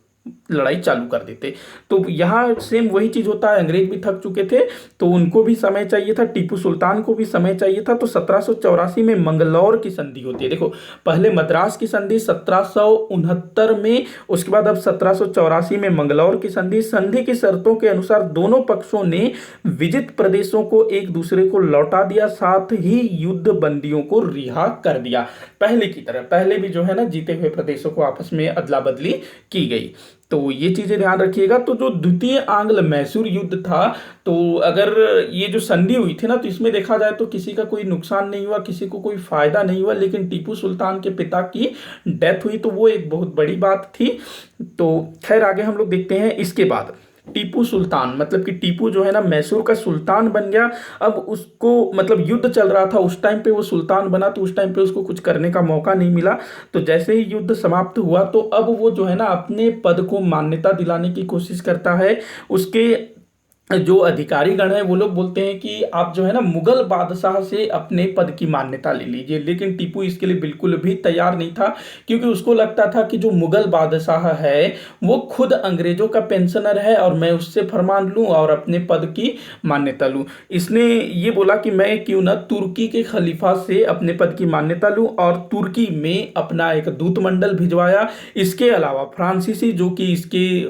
लड़ाई चालू कर देते। तो यहाँ सेम वही चीज होता है, अंग्रेज भी थक चुके थे तो उनको भी समय चाहिए था, टीपू सुल्तान को भी समय चाहिए था। तो 1784 में मंगलौर की संधि होती है। देखो, पहले मद्रास की संधि 1769 में, उसके बाद अब 1784 में मंगलौर की संधि। संधि की शर्तों के अनुसार दोनों पक्षों ने विजित प्रदेशों को एक दूसरे को लौटा दिया, साथ ही युद्ध बंदियों को रिहा कर दिया। पहले की तरह, पहले भी जो है ना जीते हुए प्रदेशों को आपस में अदला बदली की गई। तो ये चीजें ध्यान रखिएगा। तो जो द्वितीय आंग्ल मैसूर युद्ध था, तो अगर ये जो संधि हुई थी ना, तो इसमें देखा जाए तो किसी का कोई नुकसान नहीं हुआ, किसी को कोई फायदा नहीं हुआ, लेकिन टीपू सुल्तान के पिता की डेथ हुई, तो वो एक बहुत बड़ी बात थी। तो खैर आगे हम लोग देखते हैं। इसके बाद टीपू सुल्तान, मतलब कि टीपू जो है ना मैसूर का सुल्तान बन गया। अब उसको, मतलब युद्ध चल रहा था उस टाइम पे, वो सुल्तान बना, तो उस टाइम पे उसको कुछ करने का मौका नहीं मिला। तो जैसे ही युद्ध समाप्त हुआ, तो अब वो जो है ना अपने पद को मान्यता दिलाने की कोशिश करता है। उसके जो अधिकारी गण है वो लोग बोलते हैं कि आप जो है ना मुगल बादशाह से अपने पद की मान्यता ले लीजिए, लेकिन टीपू इसके लिए बिल्कुल भी तैयार नहीं था, क्योंकि उसको लगता था कि जो मुगल बादशाह है वो खुद अंग्रेजों का पेंशनर है और मैं उससे फरमान लूं और अपने पद की मान्यता लूं। इसने ये बोला कि मैं क्यों ना तुर्की के खलीफा से अपने पद की मान्यता लूं, और तुर्की में अपना एक दूत मंडल भिजवाया। इसके अलावा फ्रांसीसी, जो कि इसके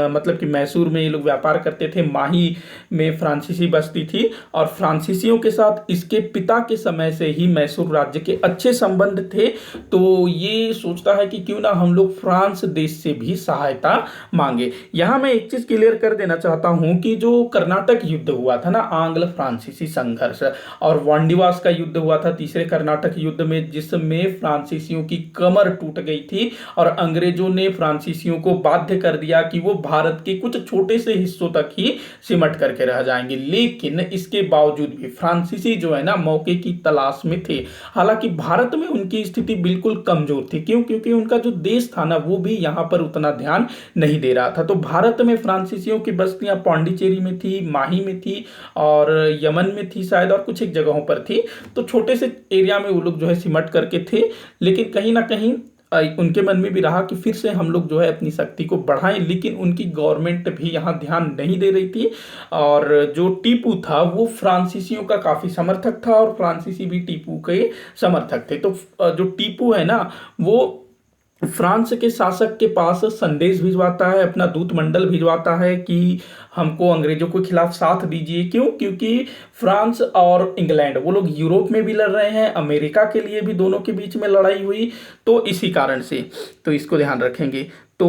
मतलब कि मैसूर में ये लोग व्यापार करते थे, माही में फ्रांसीसी बस्ती थी, और फ्रांसीसियों के साथ इसके पिता के समय से ही मैसूर राज्य के अच्छे संबंध थे। तो ये सोचता है कि क्यों ना हम लोग फ्रांस देश से भी सहायता मांगे। यहां मैं एक चीज क्लियर कर देना चाहता हूं कि जो कर्नाटक युद्ध हुआ था ना, आंग्ल फ्रांसीसी संघर्ष, और वांडीवास का युद्ध हुआ था तीसरे कर्नाटक युद्ध में, जिसमें फ्रांसीसियों की कमर टूट गई थी और अंग्रेजों ने फ्रांसीसियों को बाध्य कर दिया कि वो भारत के कुछ छोटे से हिस्सों तक ही सिमट करके रह जाएंगे। लेकिन इसके बावजूद भी फ्रांसीसी जो है ना मौके की तलाश में थे। हालांकि भारत में उनकी स्थिति बिल्कुल कमजोर थी। क्यों? क्योंकि उनका जो देश था ना वो भी यहां पर उतना ध्यान नहीं दे रहा था। तो भारत में फ्रांसीसियों की बस्तियां पौंडीचेरी में थी, माही में थी और यमन में थी शायद, और कुछ एक जगहों पर थी। तो छोटे से एरिया में वो लोग जो है सिमट करके थे, लेकिन कहीं ना कहीं उनके मन में भी रहा कि फिर से हम लोग जो है अपनी शक्ति को बढ़ाएं, लेकिन उनकी गवर्नमेंट भी यहाँ ध्यान नहीं दे रही थी। और जो टीपू था वो फ्रांसीसियों का काफी समर्थक था और फ्रांसीसी भी टीपू के समर्थक थे। तो जो टीपू है ना, वो फ्रांस के शासक के पास संदेश भिजवाता है, अपना दूत मंडल भिजवाता है कि हमको अंग्रेजों के खिलाफ साथ दीजिए। क्यों? क्योंकि फ्रांस और इंग्लैंड वो लोग यूरोप में भी लड़ रहे हैं, अमेरिका के लिए भी दोनों के बीच में लड़ाई हुई, तो इसी कारण से तो इसको ध्यान रखेंगे। तो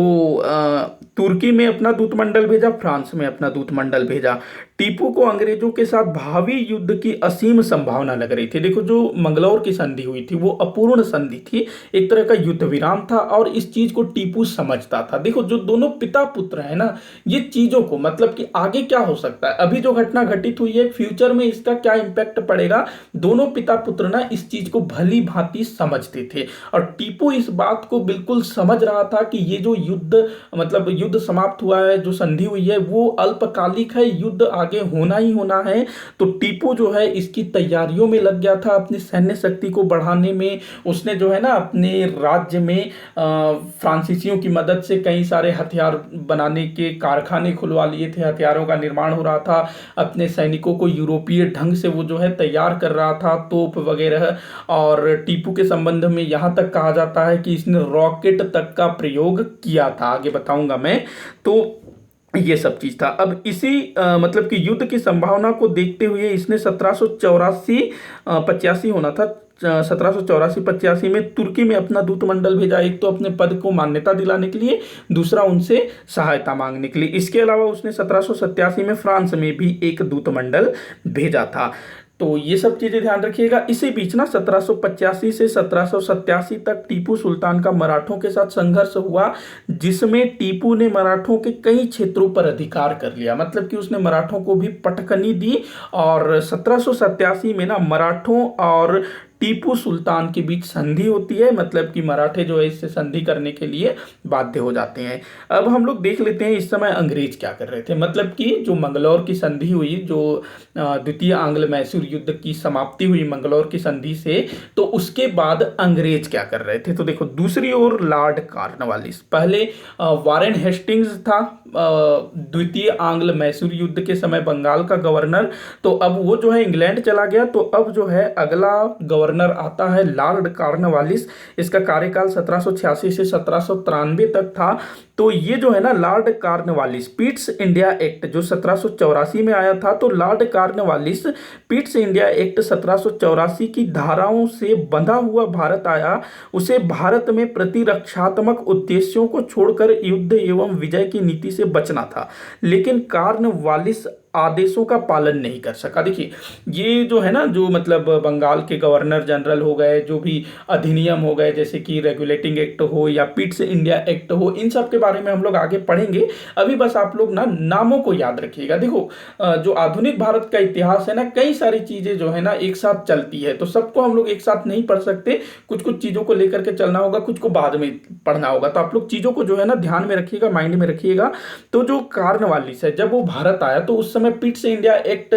तुर्की में अपना दूतमंडल भेजा, फ्रांस में अपना दूतमंडल भेजा। टीपू को अंग्रेजों के साथ भावी युद्ध की असीम संभावना लग रही थी। देखो, जो मंगलौर की संधि हुई थी वो अपूर्ण संधि थी, एक तरह का युद्ध विराम था, और इस चीज को टीपू समझता था। देखो, जो दोनों पिता पुत्र है ना, ये चीजों को, मतलब कि आगे क्या हो सकता है, अभी जो घटना घटित हुई है फ्यूचर में इसका क्या इंपैक्ट पड़ेगा, दोनों पिता पुत्र ना इस चीज को भली भांति समझते थे। और टीपू इस बात को बिल्कुल समझ रहा था कि ये जो युद्ध, मतलब युद्ध समाप्त हुआ है, जो संधि हुई है वो अल्पकालिक है, युद्ध आगे होना ही होना है। तो टीपू जो है इसकी तैयारियों में लग गया था, अपनी सैन्य शक्ति को बढ़ाने में। उसने जो है ना अपने राज्य में फ्रांसीसियों की मदद से कई सारे हथियार बनाने के कारखाने खुलवा लिए थे, हथियारों का निर्माण हो रहा था, अपने सैनिकों को यूरोपीय ढंग से वो जो है तैयार कर रहा था, तोप वगैरह। और टीपू के संबंध में यहां तक कहा जाता है कि इसने रॉकेट तक का प्रयोग किया था, आगे बताऊंगा मैं। तो ये सब चीज था। अब इसी मतलब कि युद्ध की संभावना को देखते हुए इसने 1784-85 होना था, 1784-85 में तुर्की में अपना दूतमंडल भेजा। एक तो अपने पद को मान्यता दिलाने के लिए, दूसरा उनसे सहायता मांगने के लिए। इसके अलावा उसने 1787 में फ्रांस में भी एक दूतमंडल भेजा था। तो ये सब चीजें ध्यान रखिएगा। इसी बीच ना 1785 से 1787 तक टीपू सुल्तान का मराठों के साथ संघर्ष हुआ, जिसमें टीपू ने मराठों के कई क्षेत्रों पर अधिकार कर लिया, मतलब कि उसने मराठों को भी पटकनी दी। और 1787 में ना मराठों और टीपू सुल्तान के बीच संधि होती है, मतलब कि मराठे जो है इससे संधि करने के लिए बाध्य हो जाते हैं। अब हम लोग देख लेते हैं इस समय अंग्रेज क्या कर रहे थे, मतलब कि जो मंगलौर की संधि हुई, जो द्वितीय आंग्ल मैसूर युद्ध की समाप्ति हुई मंगलौर की संधि से, तो उसके बाद अंग्रेज क्या कर रहे थे। तो देखो, दूसरी ओर लॉर्ड कॉर्नवालिस, पहले वारेन हेस्टिंग्स था द्वितीय आंग्ल मैसूर युद्ध के समय बंगाल का गवर्नर, तो अब वो जो है इंग्लैंड चला गया। तो अब जो है अगला गवर्नर आता है लॉर्ड कॉर्नवालिस। इसका कार्यकाल 1786 से 1793 तक था। तो ये जो है ना Lord Cornwallis, Pitt's India act जो 1784 में आया था, तो Lord Cornwallis Pitt's India act 1784 की धाराओं से बंधा हुआ भारत आया। उसे भारत में प्रतिरक्षात्मक उद्देश्यों को छोड़कर युद्ध एवं विजय की नीति से बचना था, लेकिन कॉर्नवालिस आदेशों का पालन नहीं कर सका। देखिए, ये जो है ना, जो मतलब बंगाल के गवर्नर जनरल हो गए, जो भी अधिनियम हो गए, जैसे कि रेगुलेटिंग एक्ट हो या पिट्स इंडिया एक्ट हो, इन सब के बारे में हम लोग आगे पढ़ेंगे। अभी बस आप लोग ना नामों को याद रखिएगा। देखो, जो आधुनिक भारत का इतिहास है ना, कई सारी चीजें जो है ना एक साथ चलती है, तो सबको हम लोग एक साथ नहीं पढ़ सकते। कुछ कुछ चीजों को लेकर के चलना होगा, कुछ को बाद में पढ़ना होगा। तो आप लोग चीजों को जो है ना ध्यान में रखिएगा, माइंड में रखिएगा। तो जो कॉर्नवालिस है, जब वो भारत आया तो उस समय पिट्स इंडिया एक्ट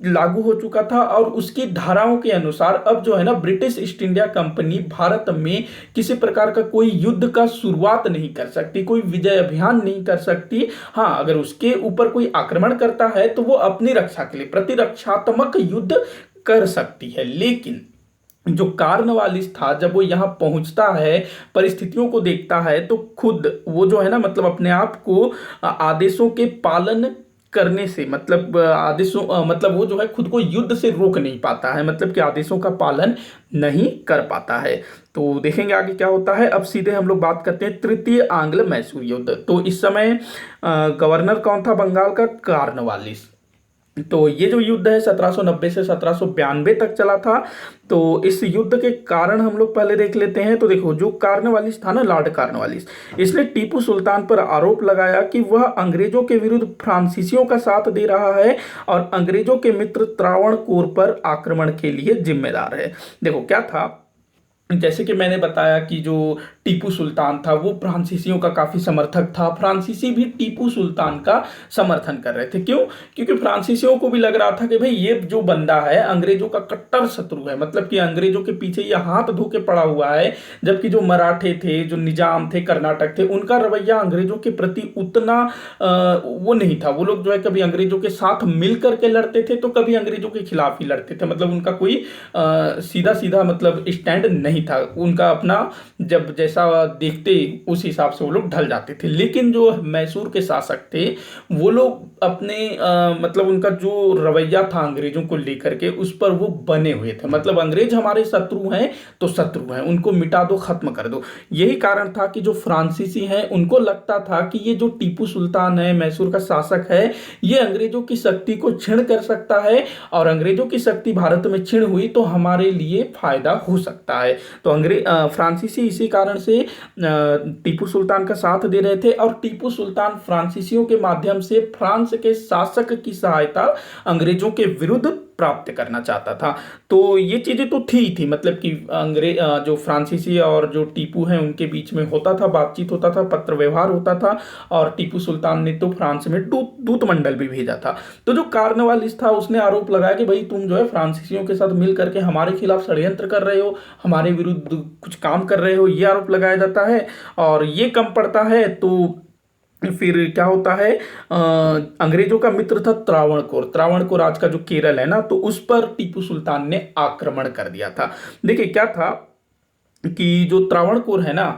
लागू हो चुका था, और उसकी धाराओं के अनुसार अब जो है ना British east India company Bharat में किसी प्रकार का कोई युद्ध का शुरुआत नहीं कर सकती, कोई विजय अभियान नहीं कर सकती। हाँ, अगर उसके ऊपर कोई आक्रमण करता है तो वो अपनी रक्षा के लिए प्रतिरक्षात्मक युद्ध कर सकती है। लेकिन जो कॉर्नवालिस था, जब वो यहाँ पहुंचता है, परिस्थितियों को देखता है, तो खुद वो जो है ना मतलब अपने आप को आदेशों के पालन करने से, मतलब आदेशों मतलब वो जो है खुद को युद्ध से रोक नहीं पाता है, मतलब कि आदेशों का पालन नहीं कर पाता है। तो देखेंगे आगे क्या होता है। अब सीधे हम लोग बात करते हैं तृतीय आंग्ल मैसूर युद्ध। तो इस समय गवर्नर कौन था बंगाल का? कॉर्नवालिस। तो ये जो युद्ध है 1790 से 1792 तक चला था। तो इस युद्ध के कारण हम लोग पहले देख लेते हैं। तो देखो, जो कॉर्नवालिस था ना, लॉर्ड कॉर्नवालिस, इसने टीपू सुल्तान पर आरोप लगाया कि वह अंग्रेजों के विरुद्ध फ्रांसीसियों का साथ दे रहा है और अंग्रेजों के मित्र त्रावणकोर पर आक्रमण के लिए जिम्मेदार है। देखो क्या था, जैसे कि मैंने बताया कि जो टीपू सुल्तान था वो फ्रांसीसियों का काफी समर्थक था। फ्रांसीसी भी टीपू सुल्तान का समर्थन कर रहे थे। क्यों? क्योंकि फ्रांसीसियों को भी लग रहा था कि भाई ये जो बंदा है अंग्रेजों का कट्टर शत्रु है, मतलब कि अंग्रेजों के पीछे ये हाथ धो के पड़ा हुआ है। जबकि जो मराठे थे, जो निजाम थे, कर्नाटक थे, उनका रवैया अंग्रेजों के प्रति उतना वो नहीं था। वो लोग जो है कभी अंग्रेजों के साथ मिल करके लड़ते थे, तो कभी अंग्रेजों के खिलाफ ही लड़ते थे। मतलब उनका कोई सीधा सीधा मतलब स्टैंड नहीं था उनका। अपना जब जैसा देखते उस हिसाब से वो लोग ढल जाते थे। लेकिन जो मैसूर के शासक थे वो लोग अपने मतलब उनका जो रवैया था अंग्रेजों को लेकर के, उस पर वो बने हुए थे। मतलब अंग्रेज हमारे शत्रु हैं तो शत्रु हैं, उनको मिटा दो, खत्म कर दो। यही कारण था कि जो फ्रांसीसी हैं उनको लगता था कि ये जो टीपू सुल्तान है, मैसूर का शासक है, ये अंग्रेजों की शक्ति को छीन कर सकता है, और अंग्रेजों की शक्ति भारत में छीन हुई तो हमारे लिए फायदा हो सकता है। तो फ्रांसीसी इसी कारण से टीपू सुल्तान का साथ दे रहे थे, और टीपू सुल्तान फ्रांसीसियों के माध्यम से फ्रांस के शासक की सहायता अंग्रेजों के विरुद्ध प्राप्त करना चाहता था। तो ये चीजें तो थी मतलब कि जो फ्रांसीसी और जो टीपू हैं उनके बीच में होता था, बातचीत होता था, पत्र व्यवहार होता था, और टीपू सुल्तान ने तो फ्रांस में दूत मंडल भी भेजा था। तो जो कॉर्नवालिस था उसने आरोप लगाया कि भाई तुम जो है फ्रांसीसियों के साथ मिल करके हमारे खिलाफ षड्यंत्र कर रहे हो, हमारे विरुद्ध कुछ काम कर रहे हो, ये आरोप लगाया जाता है। और ये कम पड़ता है तो फिर क्या होता है, अंग्रेजों का मित्र था त्रावणकोर आज का जो केरल है ना, तो उस पर टीपू सुल्तान ने आक्रमण कर दिया था। देखिए क्या था कि जो त्रावणकोर है ना,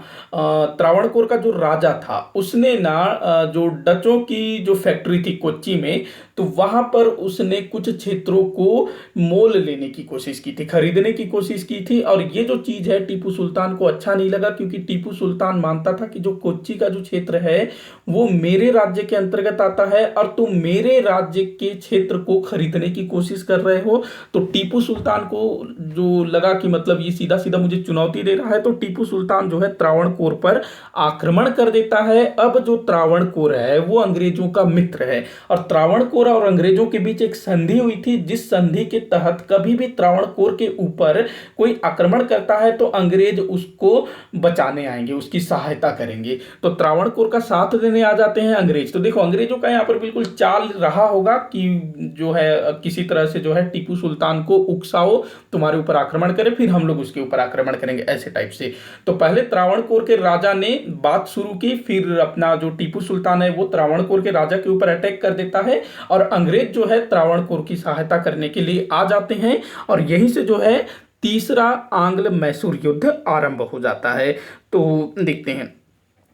त्रावणकोर का जो राजा था उसने ना जो डचों की जो फैक्ट्री थी कोच्चि में, तो वहां पर उसने कुछ क्षेत्रों को मोल लेने की कोशिश की थी, खरीदने की कोशिश की थी। और ये जो चीज है टीपू सुल्तान को अच्छा नहीं लगा, क्योंकि टीपू सुल्तान मानता था कि जो कोच्चि का जो क्षेत्र है वो मेरे राज्य के अंतर्गत आता है और तुम मेरे राज्य के क्षेत्र को खरीदने की कोशिश कर रहे हो। तो टीपू सुल्तान को जो लगा कि मतलब ये सीधा सीधा मुझे चुनौती दे रहा है, तो टीपू सुल्तान जो है त्रावणकोर पर आक्रमण कर देता है। अब जो त्रावणकोर है वो अंग्रेजों का मित्र है, और त्रावणकोर और अंग्रेजों के बीच एक संधि हुई थी, जिस संधि के तहत कभी भी त्रावणकोर के ऊपर कोई आक्रमण करता है तो अंग्रेज उसको बचाने आएंगे, उसकी सहायता करेंगे। तो त्रावणकोर का साथ देने आ जाते हैं अंग्रेज। तो देखो अंग्रेजों का यहाँ पर बिल्कुल चाल रहा होगा कि जो है किसी तरह से जो है टीपू सुल्तान को उकसाओ, तुम्हारे ऊपर आक्रमण करे, फिर हम लोग उसके ऊपर आक्रमण करेंगे, ऐसे टाइप से। तो पहले त्रावणकोर के राजा ने बात शुरू की, फिर अपना जो टीपू सुल्तान है वो त्रावणकोर के राजा के ऊपर अटैक कर देता है, और अंग्रेज जो है त्रावणकोर की सहायता करने के लिए आ जाते हैं। और यहीं से जो है तीसरा आंग्ल मैसूर युद्ध आरंभ हो जाता है। तो देखते हैं,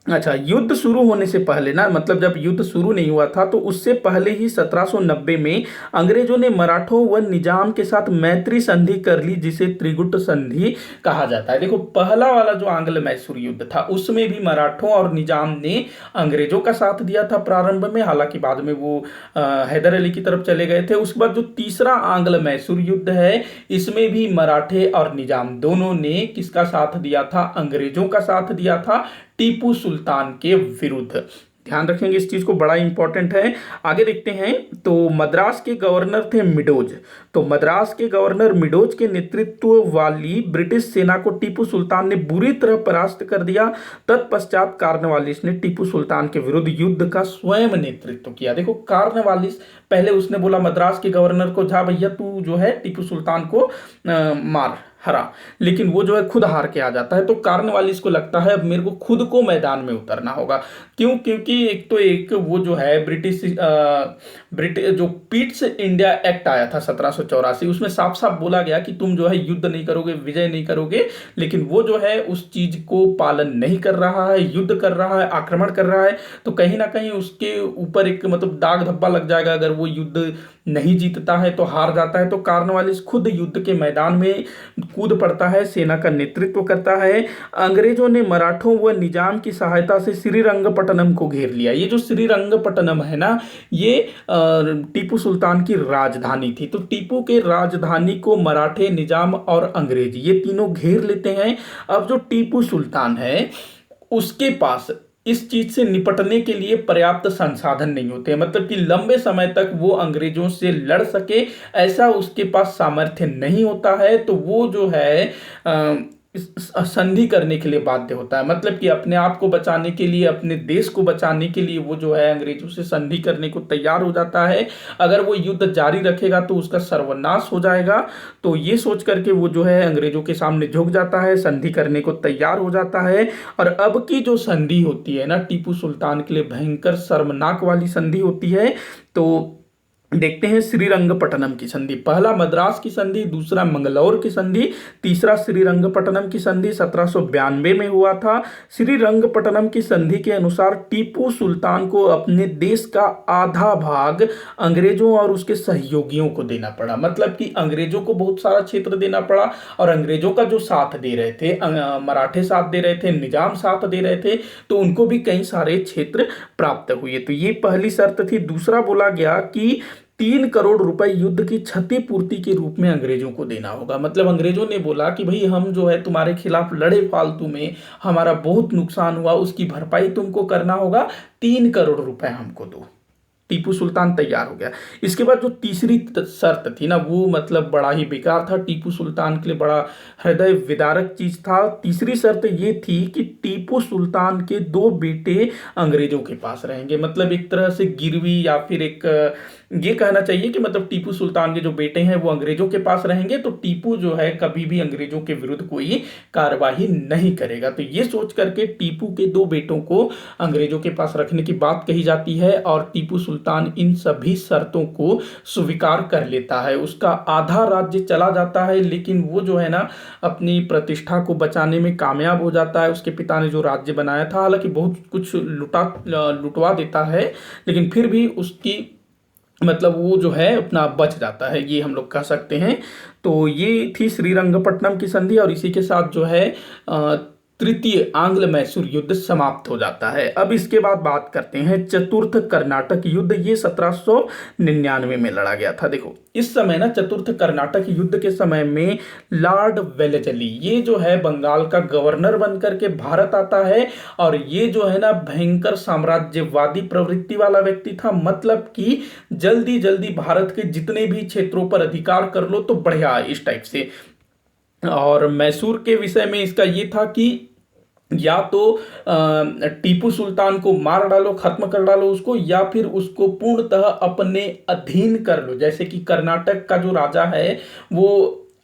अच्छा, युद्ध शुरू होने से पहले ना, मतलब जब युद्ध शुरू नहीं हुआ था तो उससे पहले ही 1790 में अंग्रेजों ने मराठों व निजाम के साथ मैत्री संधि कर ली, जिसे त्रिगुट संधि कहा जाता है। देखो पहला वाला जो आंग्ल मैसूर युद्ध था उसमें भी मराठों और निजाम ने अंग्रेजों का साथ दिया था प्रारंभ में, हालांकि बाद में वो हैदर अली की तरफ चले गए थे। उसके बाद जो तीसरा आंग्ल मैसूर युद्ध है इसमें भी मराठे और निजाम दोनों ने किसका साथ दिया था? अंग्रेजों का साथ दिया था टीपू सुल्तान के विरुद्ध। ध्यान रखेंगे इस चीज को, बड़ा इंपॉर्टेंट है। आगे देखते हैं, तो मद्रास के गवर्नर थे मिडोज। तो मद्रास के गवर्नर मिडोज के नेतृत्व वाली ब्रिटिश सेना को टीपू सुल्तान ने बुरी तरह परास्त कर दिया। तत्पश्चात कार्नवालिस ने टीपू सुल्तान के विरुद्ध युद्ध का स्वयं नेतृत्व किया। देखो कार्नवालिस, पहले उसने बोला मद्रास के गवर्नर को, जा भैया तू जो है टीपू सुल्तान को मार, हरा, लेकिन वो जो है खुद हार के आ जाता है। तो कार्नवालिस को लगता है अब मेरे को खुद को मैदान में उतरना होगा। क्यों? क्योंकि एक वो जो है ब्रिटिश जो पीट्स इंडिया एक्ट आया था 1784, उसमें साफ साफ बोला गया कि तुम जो है युद्ध नहीं करोगे, विजय नहीं करोगे। लेकिन वो जो है उस चीज को पालन नहीं कर रहा है, युद्ध कर रहा है, आक्रमण कर रहा है। तो कहीं ना कहीं उसके ऊपर एक मतलब दाग धब्बा लग जाएगा अगर वो युद्ध नहीं जीतता है, तो हार जाता है। तो कार्नवालिस खुद युद्ध के मैदान में कूद पड़ता है, सेना का नेतृत्व करता है। अंग्रेजों ने मराठों व निजाम की सहायता से श्रीरंगपट्टनम को घेर लिया। ये जो श्रीरंगपट्टनम है ना, ये टीपू सुल्तान की राजधानी थी। तो टीपू के राजधानी को मराठे, निजाम और अंग्रेज ये तीनों घेर लेते हैं। अब जो टीपू सुल्तान है उसके पास इस चीज से निपटने के लिए पर्याप्त संसाधन नहीं होते हैं, मतलब कि लंबे समय तक वो अंग्रेजों से लड़ सके ऐसा उसके पास सामर्थ्य नहीं होता है। तो वो जो है संधि करने के लिए बाध्य होता है, मतलब कि अपने आप को बचाने के लिए, अपने देश को बचाने के लिए वो जो है अंग्रेजों से संधि करने को तैयार हो जाता है। अगर वो युद्ध जारी रखेगा तो उसका सर्वनाश हो जाएगा। तो ये सोच करके वो जो है अंग्रेजों के सामने झुक जाता है, संधि करने को तैयार हो जाता है। और अब की जो संधि होती है ना, टीपू सुल्तान के लिए भयंकर शर्मनाक वाली संधि होती है। तो देखते हैं श्रीरंगपट्टनम की संधि। पहला मद्रास की संधि, दूसरा मंगलौर की संधि, तीसरा श्रीरंगपट्टनम की संधि 1792 में हुआ था। श्रीरंगपट्टनम की संधि के अनुसार टीपू सुल्तान को अपने देश का आधा भाग अंग्रेजों और उसके सहयोगियों को देना पड़ा, मतलब कि अंग्रेजों को बहुत सारा क्षेत्र देना पड़ा। और अंग्रेजों का जो साथ दे रहे थे, मराठे साथ दे रहे थे, निजाम साथ दे रहे थे, तो उनको भी कई सारे क्षेत्र प्राप्त हुए। तो ये पहली शर्त थी। दूसरा बोला गया कि 3 करोड़ रुपए युद्ध की क्षतिपूर्ति के रूप में अंग्रेजों को देना होगा। मतलब अंग्रेजों ने बोला कि भाई हम जो है तुम्हारे खिलाफ लड़े फालतू में, हमारा बहुत नुकसान हुआ, उसकी भरपाई तुमको करना होगा, 3 करोड़ रुपए हमको दो। टीपू सुल्तान तैयार हो गया। इसके बाद जो तीसरी शर्त थी ना, वो मतलब बड़ा ही बेकार था, टीपू सुल्तान के लिए बड़ा हृदय विदारक चीज था। तीसरी शर्त ये थी कि टीपू सुल्तान के 2 बेटे अंग्रेजों के पास रहेंगे, मतलब एक तरह से गिरवी, या फिर एक ये कहना चाहिए कि मतलब टीपू सुल्तान के जो बेटे हैं वो अंग्रेजों के पास रहेंगे। तो टीपू जो है कभी भी अंग्रेजों के विरुद्ध कोई कार्यवाही नहीं करेगा। तो ये सोच करके टीपू के 2 बेटों को अंग्रेजों के पास रखने की बात कही जाती है, और टीपू सुल्तान इन सभी शर्तों को स्वीकार कर लेता है। उसका आधा राज्य चला जाता है, लेकिन वो जो है ना अपनी प्रतिष्ठा को बचाने में कामयाब हो जाता है। उसके पिता ने जो राज्य बनाया था, हालांकि बहुत कुछ लुटवा देता है, लेकिन फिर भी उसकी मतलब वो जो है अपना बच जाता है, ये हम लोग कह सकते हैं। तो ये थी श्रीरंगपट्टनम की संधि, और इसी के साथ जो है तृतीय आंग्ल मैसूर युद्ध समाप्त हो जाता है। अब इसके बाद बात करते हैं चतुर्थ कर्नाटक युद्ध। ये 1799 में लड़ा गया था। देखो इस समय ना चतुर्थ कर्नाटक युद्ध के समय में लॉर्ड वेलेजली, ये जो है बंगाल का गवर्नर बनकर के भारत आता है, और ये जो है ना भयंकर साम्राज्यवादी प्रवृत्ति वाला व्यक्ति था। मतलब कि जल्दी जल्दी भारत के जितने भी क्षेत्रों पर अधिकार कर लो तो बढ़िया, इस टाइप से। और मैसूर के विषय में इसका ये था कि या तो टीपू सुल्तान को मार डालो, खत्म कर डालो उसको, या फिर उसको पूर्णतः अपने अधीन कर लो। जैसे कि कर्नाटक का जो राजा है वो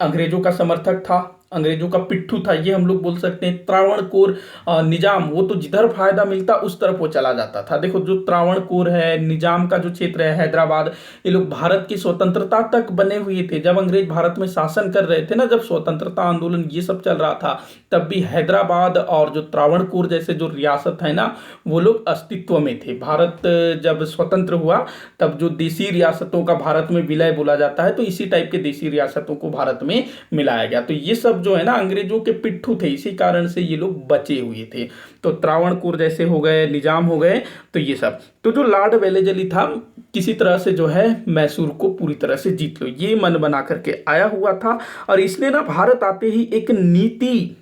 अंग्रेजों का समर्थक था, अंग्रेजों का पिट्ठू था, ये हम लोग बोल सकते हैं। त्रावणकोर निजाम, वो तो जिधर फायदा मिलता उस तरफ वो चला जाता था। देखो जो त्रावणकोर है, निजाम का जो क्षेत्र है, हैदराबाद, ये लोग भारत की स्वतंत्रता तक बने हुए थे। जब अंग्रेज भारत में शासन कर रहे थे ना, जब स्वतंत्रता आंदोलन ये सब चल रहा था, तब भी हैदराबाद और जो त्रावणकोर जैसे जो रियासत है ना, वो लोग अस्तित्व में थे। भारत जब स्वतंत्र हुआ तब जो देसी रियासतों का भारत में विलय बोला जाता है, तो इसी टाइप के देसी रियासतों को भारत में मिलाया गया। तो ये सब जो है ना अंग्रेजों के पिट्ठू थे, इसी कारण से ये लोग बचे हुए थे। तो त्रावणकोर जैसे हो गए, निजाम हो गए, तो ये सब। तो जो लॉर्ड वेलेजली था, किसी तरह से जो है मैसूर को पूरी तरह से जीत लो, ये मन बना करके आया हुआ था। और इसने ना भारत आते ही एक नीति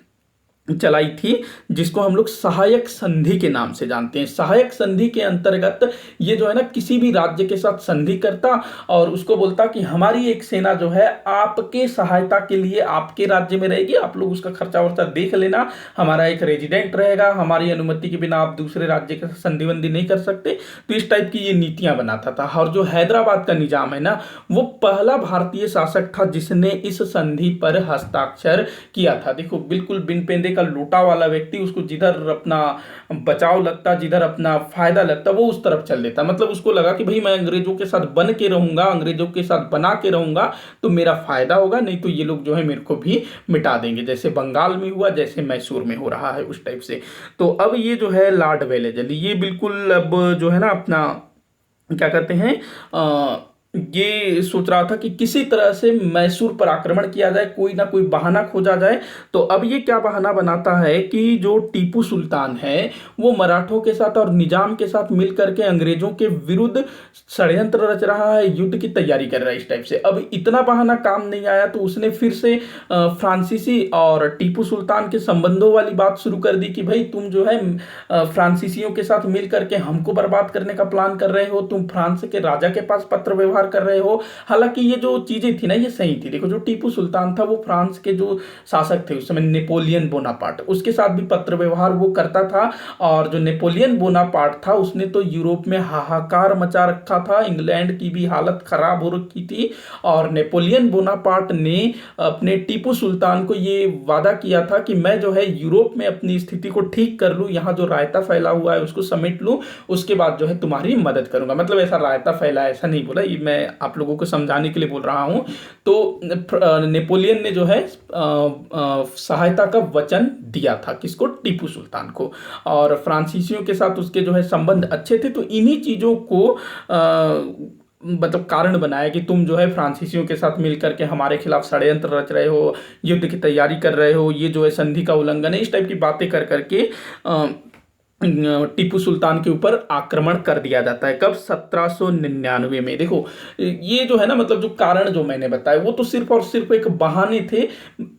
चलाई थी जिसको हम लोग सहायक संधि के नाम से जानते हैं। सहायक संधि के अंतर्गत ये जो है ना किसी भी राज्य के साथ संधि करता और उसको बोलता कि हमारी एक सेना जो है आपके सहायता के लिए आपके राज्य में रहेगी, आप लोग उसका खर्चा वर्चा देख लेना, हमारा एक रेजिडेंट रहेगा, हमारी अनुमति के बिना आप दूसरे राज्य के साथ संधि बंदी नहीं कर सकते। तो इस टाइप की ये नीतियां बनाता था। और जो हैदराबाद का निजाम है ना, वो पहला भारतीय शासक था जिसने इस संधि पर हस्ताक्षर किया था। देखो बिल्कुल बिन पेंदे का लोटा वाला व्यक्ति, उसको जिधर अपना बचाव लगता, जिधर अपना फायदा लगता, वो उस तरफ चल देता। मतलब उसको लगा कि भाई मैं अंग्रेजों के साथ बन के रहूंगा, अंग्रेजों के साथ बना के रहूंगा तो मेरा फायदा होगा, नहीं तो ये लोग जो है मेरे को भी मिटा देंगे, जैसे बंगाल में हुआ, जैसे मैसूर में हो रहा है, उस टाइप से। तो अब ये जो है लॉर्ड वेलेजली, ये बिल्कुल अब जो है ना अपना क्या कहते हैं ये सोच रहा था कि किसी तरह से मैसूर पर आक्रमण किया जाए, कोई ना कोई बहाना खोजा जाए। तो अब ये क्या बहाना बनाता है कि जो टीपू सुल्तान है वो मराठों के साथ और निजाम के साथ मिलकर के अंग्रेजों के विरुद्ध षड्यंत्र रच रहा है, युद्ध की तैयारी कर रहा है, इस टाइप से। अब इतना बहाना काम नहीं आया तो उसने फिर से फ्रांसीसी और टीपू सुल्तान के संबंधों वाली बात शुरू कर दी कि भाई तुम जो है फ्रांसीसियों के साथ मिल करके हमको बर्बाद करने का प्लान कर रहे हो, तुम फ्रांस के राजा के पास पत्र व्यवहार कर रहे हो। हालांकि ये जो चीजें थी ना ये सही थी। देखो जो टीपू सुल्तान था वो फ्रांस के जो शासक थे उस समय नेपोलियन बोनापार्ट, उसके साथ भी पत्र व्यवहार वो करता था। और जो नेपोलियन बोनापार्ट था उसने तो यूरोप में हाहाकार मचा रखा था, इंग्लैंड की भी हालत खराब हो रखी थी। और नेपोलियन बोनापार्ट ने अपने टीपू सुल्तान को ये वादा किया था कि मैं जो है यूरोप में अपनी स्थिति को ठीक कर लूं, यहाँ जो रायता फैला हुआ है उसको समेट लूं, उसके बाद जो है तुम्हारी मदद करूंगा। मतलब ऐसा रायता फैला, ऐसा नहीं बोला, ये मैं आप लोगों को समझाने के लिए बोल रहा हूं। तो नेपोलियन ने जो है सहायता का वचन दिया था, किसको? टीपू सुल्तान को। और फ्रांसीसियों के साथ उसके जो है संबंध अच्छे थे। तो इन्हीं चीजों को मतलब कारण बनाया कि तुम जो है फ्रांसीसियों के साथ मिलकर के हमारे खिलाफ षड्यंत्र रच रहे हो, युद्ध की तैयारी कर रहे हो, ये जो है संधि का उल्लंघन है, इस टाइप की बातें कर करके टीपू सुल्तान के ऊपर आक्रमण कर दिया जाता है। कब? 1799 में। देखो ये जो है ना मतलब जो कारण जो मैंने बताया वो तो सिर्फ और सिर्फ एक बहाने थे।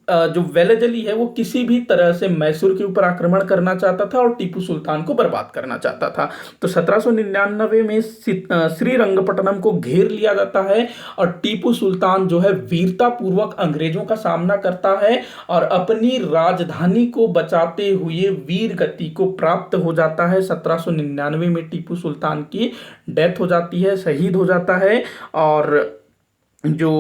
जो वेलेजली है वो किसी भी तरह से मैसूर के ऊपर आक्रमण करना चाहता था और टीपू सुल्तान को बर्बाद करना चाहता था। तो 1799 में श्रीरंगपट्टनम को घेर लिया जाता है और टीपू सुल्तान जो है वीरता पूर्वक अंग्रेजों का सामना करता है और अपनी राजधानी को बचाते हुए वीर गति को प्राप्त हो जाता है। 1799 में टीपू सुल्तान की डेथ हो जाती है, शहीद हो जाता है। और जो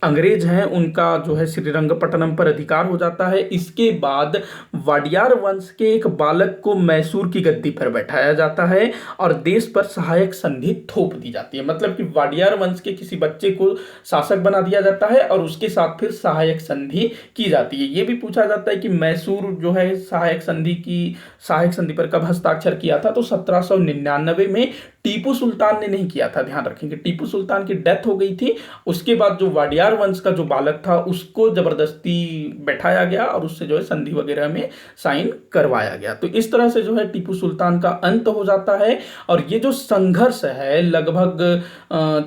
अंग्रेज हैं उनका जो है श्रीरंगपट्टनम पर अधिकार हो जाता है। इसके बाद वाडियार वंश के एक बालक को मैसूर की गद्दी पर बैठाया जाता है और देश पर सहायक संधि थोप दी जाती है। मतलब कि वाडियार वंश के किसी बच्चे को शासक बना दिया जाता है और उसके साथ फिर सहायक संधि की जाती है। ये भी पूछा जाता है कि मैसूर जो है सहायक संधि पर कब हस्ताक्षर किया था? तो 1799 में टीपू सुल्तान ने नहीं किया था। ध्यान रखेंगे, टीपू सुल्तान की डेथ हो गई थी, उसके बाद जो वाडियार वंश का जो बालक था उसको जबरदस्ती बैठाया गया और उससे जो है संधि वगैरह में साइन करवाया गया। तो इस तरह से जो है टीपू सुल्तान का अंत हो जाता है। और ये जो संघर्ष है लगभग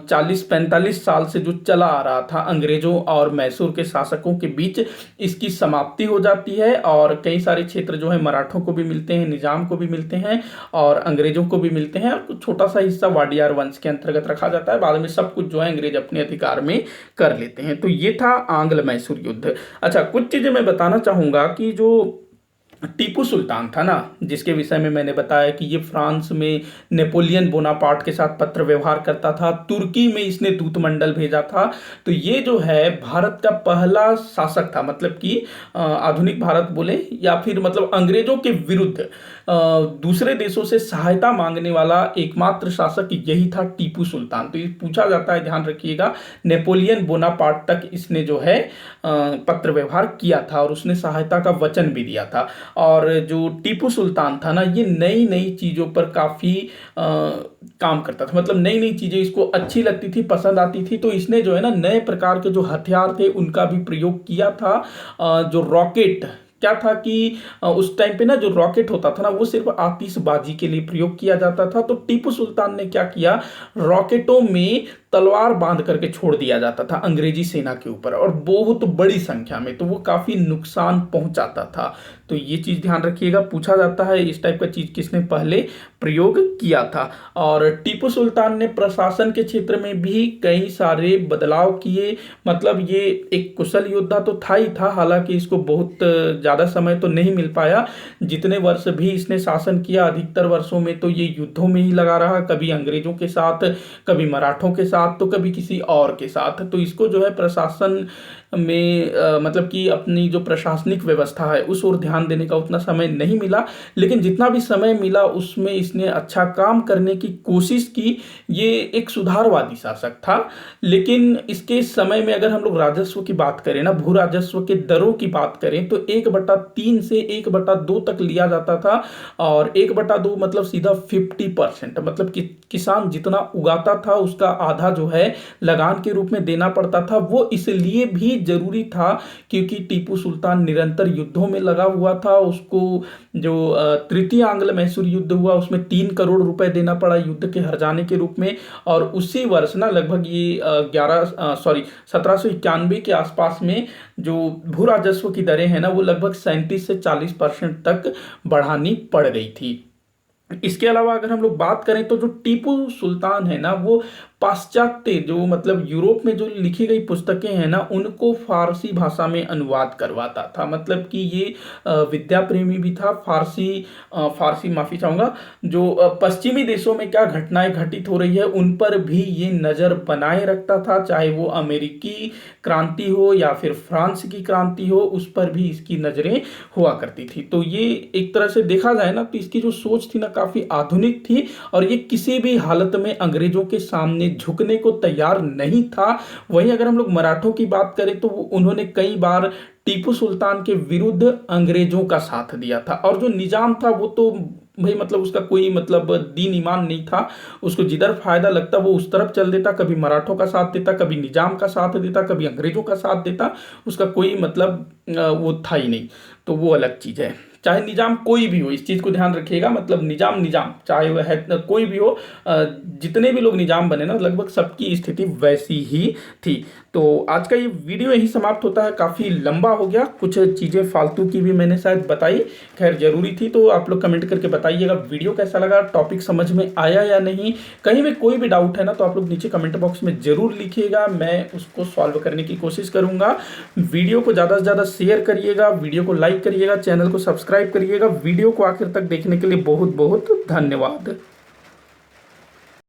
40-45 साल से जो चला आ रहा था अंग्रेजों और मैसूर के शासकों के बीच, इसकी समाप्ति हो जाती है। और कई सारे क्षेत्र जो है मराठों को भी मिलते हैं, निजाम को भी मिलते हैं और अंग्रेजों को भी मिलते हैं, और कुछ छोटा सा हिस्सा वाडियार वंश के अंतर्गत रखा जाता है। बाद में सब कुछ जो है अंग्रेज अपने अधिकार में कर लेते हैं। तो ये था आंग्ल मैसूर युद्ध। अच्छा, कुछ चीजें मैं बताना चाहूंगा कि जो टीपू सुल्तान था ना, जिसके विषय में मैंने बताया कि ये फ्रांस में नेपोलियन बोनापार्ट के साथ पत्र व्यवहार करता था, तुर्की में इसने दूतमंडल भेजा था। तो ये जो है भारत का पहला शासक था, मतलब कि आधुनिक भारत बोले या फिर मतलब अंग्रेजों के विरुद्ध दूसरे देशों से सहायता मांगने वाला एकमात्र शासक यही था, टीपू सुल्तान। तो ये पूछा जाता है, ध्यान रखिएगा, नेपोलियन बोनापार्ट तक इसने जो है पत्र व्यवहार किया था और उसने सहायता का वचन भी दिया था। और जो टीपू सुल्तान था ना, ये नई नई चीज़ों पर काफ़ी काम करता था, मतलब नई नई चीज़ें इसको अच्छी लगती थी, पसंद आती थी। तो इसने जो है ना नए प्रकार के जो हथियार थे उनका भी प्रयोग किया था। जो रॉकेट क्या था कि उस टाइम पे ना जो रॉकेट होता था ना वो सिर्फ आतिशबाजी के लिए प्रयोग किया जाता था। तो टीपू सुल्तान ने क्या किया, रॉकेटों में तलवार बांध करके छोड़ दिया जाता था अंग्रेजी सेना के ऊपर, और बहुत बड़ी संख्या में, तो वो काफी नुकसान पहुंचाता था। तो ये चीज ध्यान रखिएगा, पूछा जाता है इस टाइप का चीज किसने पहले प्रयोग किया था। और टीपू सुल्तान ने प्रशासन के क्षेत्र में भी कई सारे बदलाव किए। मतलब ये एक कुशल योद्धा तो था ही था, हालांकि इसको बहुत ज्यादा समय तो नहीं मिल पाया। जितने वर्ष भी इसने शासन किया, अधिकतर वर्षों में तो ये युद्धों में ही लगा रहा, कभी अंग्रेजों के साथ, कभी मराठों के साथ, तो कभी किसी और के साथ। तो इसको जो है प्रशासन में मतलब कि अपनी जो प्रशासनिक व्यवस्था है उस ओर ध्यान देने का उतना समय नहीं मिला, लेकिन जितना भी समय मिला उसमें इसने अच्छा काम करने की कोशिश की। ये एक सुधारवादी शासक था, लेकिन इसके समय में अगर हम लोग राजस्व की बात करें ना, भू राजस्व के दरों की बात करें, तो 1/3 से 1/2 तक लिया जाता था। और 1/2 मतलब सीधा 50%, मतलब कि किसान जितना उगाता था उसका आधा जो है लगान के रूप में देना पड़ता था। वो इसलिए भी जरूरी था क्योंकि टीपू सुल्तान निरंतर युद्धों में लगा हुआ था। उसको जो तृतीय आंग्ल मैसूर युद्ध हुआ उसमें 3 करोड़ रुपए देना पड़ा युद्ध के हर जाने के रूप में। और उसी वर्ष ना लगभग ये 1791 के आसपास में जो भू राजस्व की दरें हैं ना वो लगभग 37 से 40% तक बढ़ानी पड़ गई थी। इसके अलावा अगर हम लोग बात करें तो जो टीपू सुल्तान है ना वो पाश्चात्य जो मतलब यूरोप में जो लिखी गई पुस्तकें हैं ना उनको फारसी भाषा में अनुवाद करवाता था। मतलब कि ये विद्या प्रेमी भी था। फारसी माफी चाहूंगा, जो पश्चिमी देशों में क्या घटनाएं घटित हो रही है उन पर भी ये नजर बनाए रखता था, चाहे वो अमेरिकी क्रांति हो या फिर फ्रांस की क्रांति हो, उस पर भी इसकी नजरें हुआ करती थी। तो ये एक तरह से देखा जाए ना तो इसकी जो सोच थी ना काफी आधुनिक थी, और ये किसी भी हालत में अंग्रेजों के सामने झुकने को तैयार नहीं था। वहीं अगर हम लोग मराठों की बात करें तो उन्होंने कई बार टीपू सुल्तान के विरुद्ध अंग्रेजों का साथ दिया था। और जो निजाम था वो तो भाई मतलब उसका कोई मतलब दीन ईमान नहीं था, उसको जिधर फायदा लगता वो उस तरफ चल देता, कभी मराठों का साथ देता, कभी निजाम का साथ देता, कभी अंग्रेजों का साथ देता, उसका कोई मतलब वो था ही नहीं। तो वो अलग चीज है, चाहे निजाम कोई भी हो, इस चीज को ध्यान रखिएगा, मतलब निजाम चाहे वह है कोई भी हो, जितने भी लोग निजाम बने ना लगभग सबकी स्थिति वैसी ही थी। तो आज का ये वीडियो यही समाप्त होता है, काफी लंबा हो गया, कुछ चीजें फालतू की भी मैंने शायद बताई, खैर जरूरी थी। तो आप लोग कमेंट करके बताइएगा वीडियो कैसा लगा, टॉपिक समझ में आया या नहीं। कहीं भी कोई भी डाउट है ना तो आप लोग नीचे कमेंट बॉक्स में जरूर लिखिएगा, मैं उसको सॉल्व करने की कोशिश करूंगा। वीडियो को ज्यादा से ज्यादा शेयर करिएगा, वीडियो को लाइक करिएगा, चैनल को सब्सक्राइब करिएगा। वीडियो को आखिर तक देखने के लिए बहुत बहुत धन्यवाद।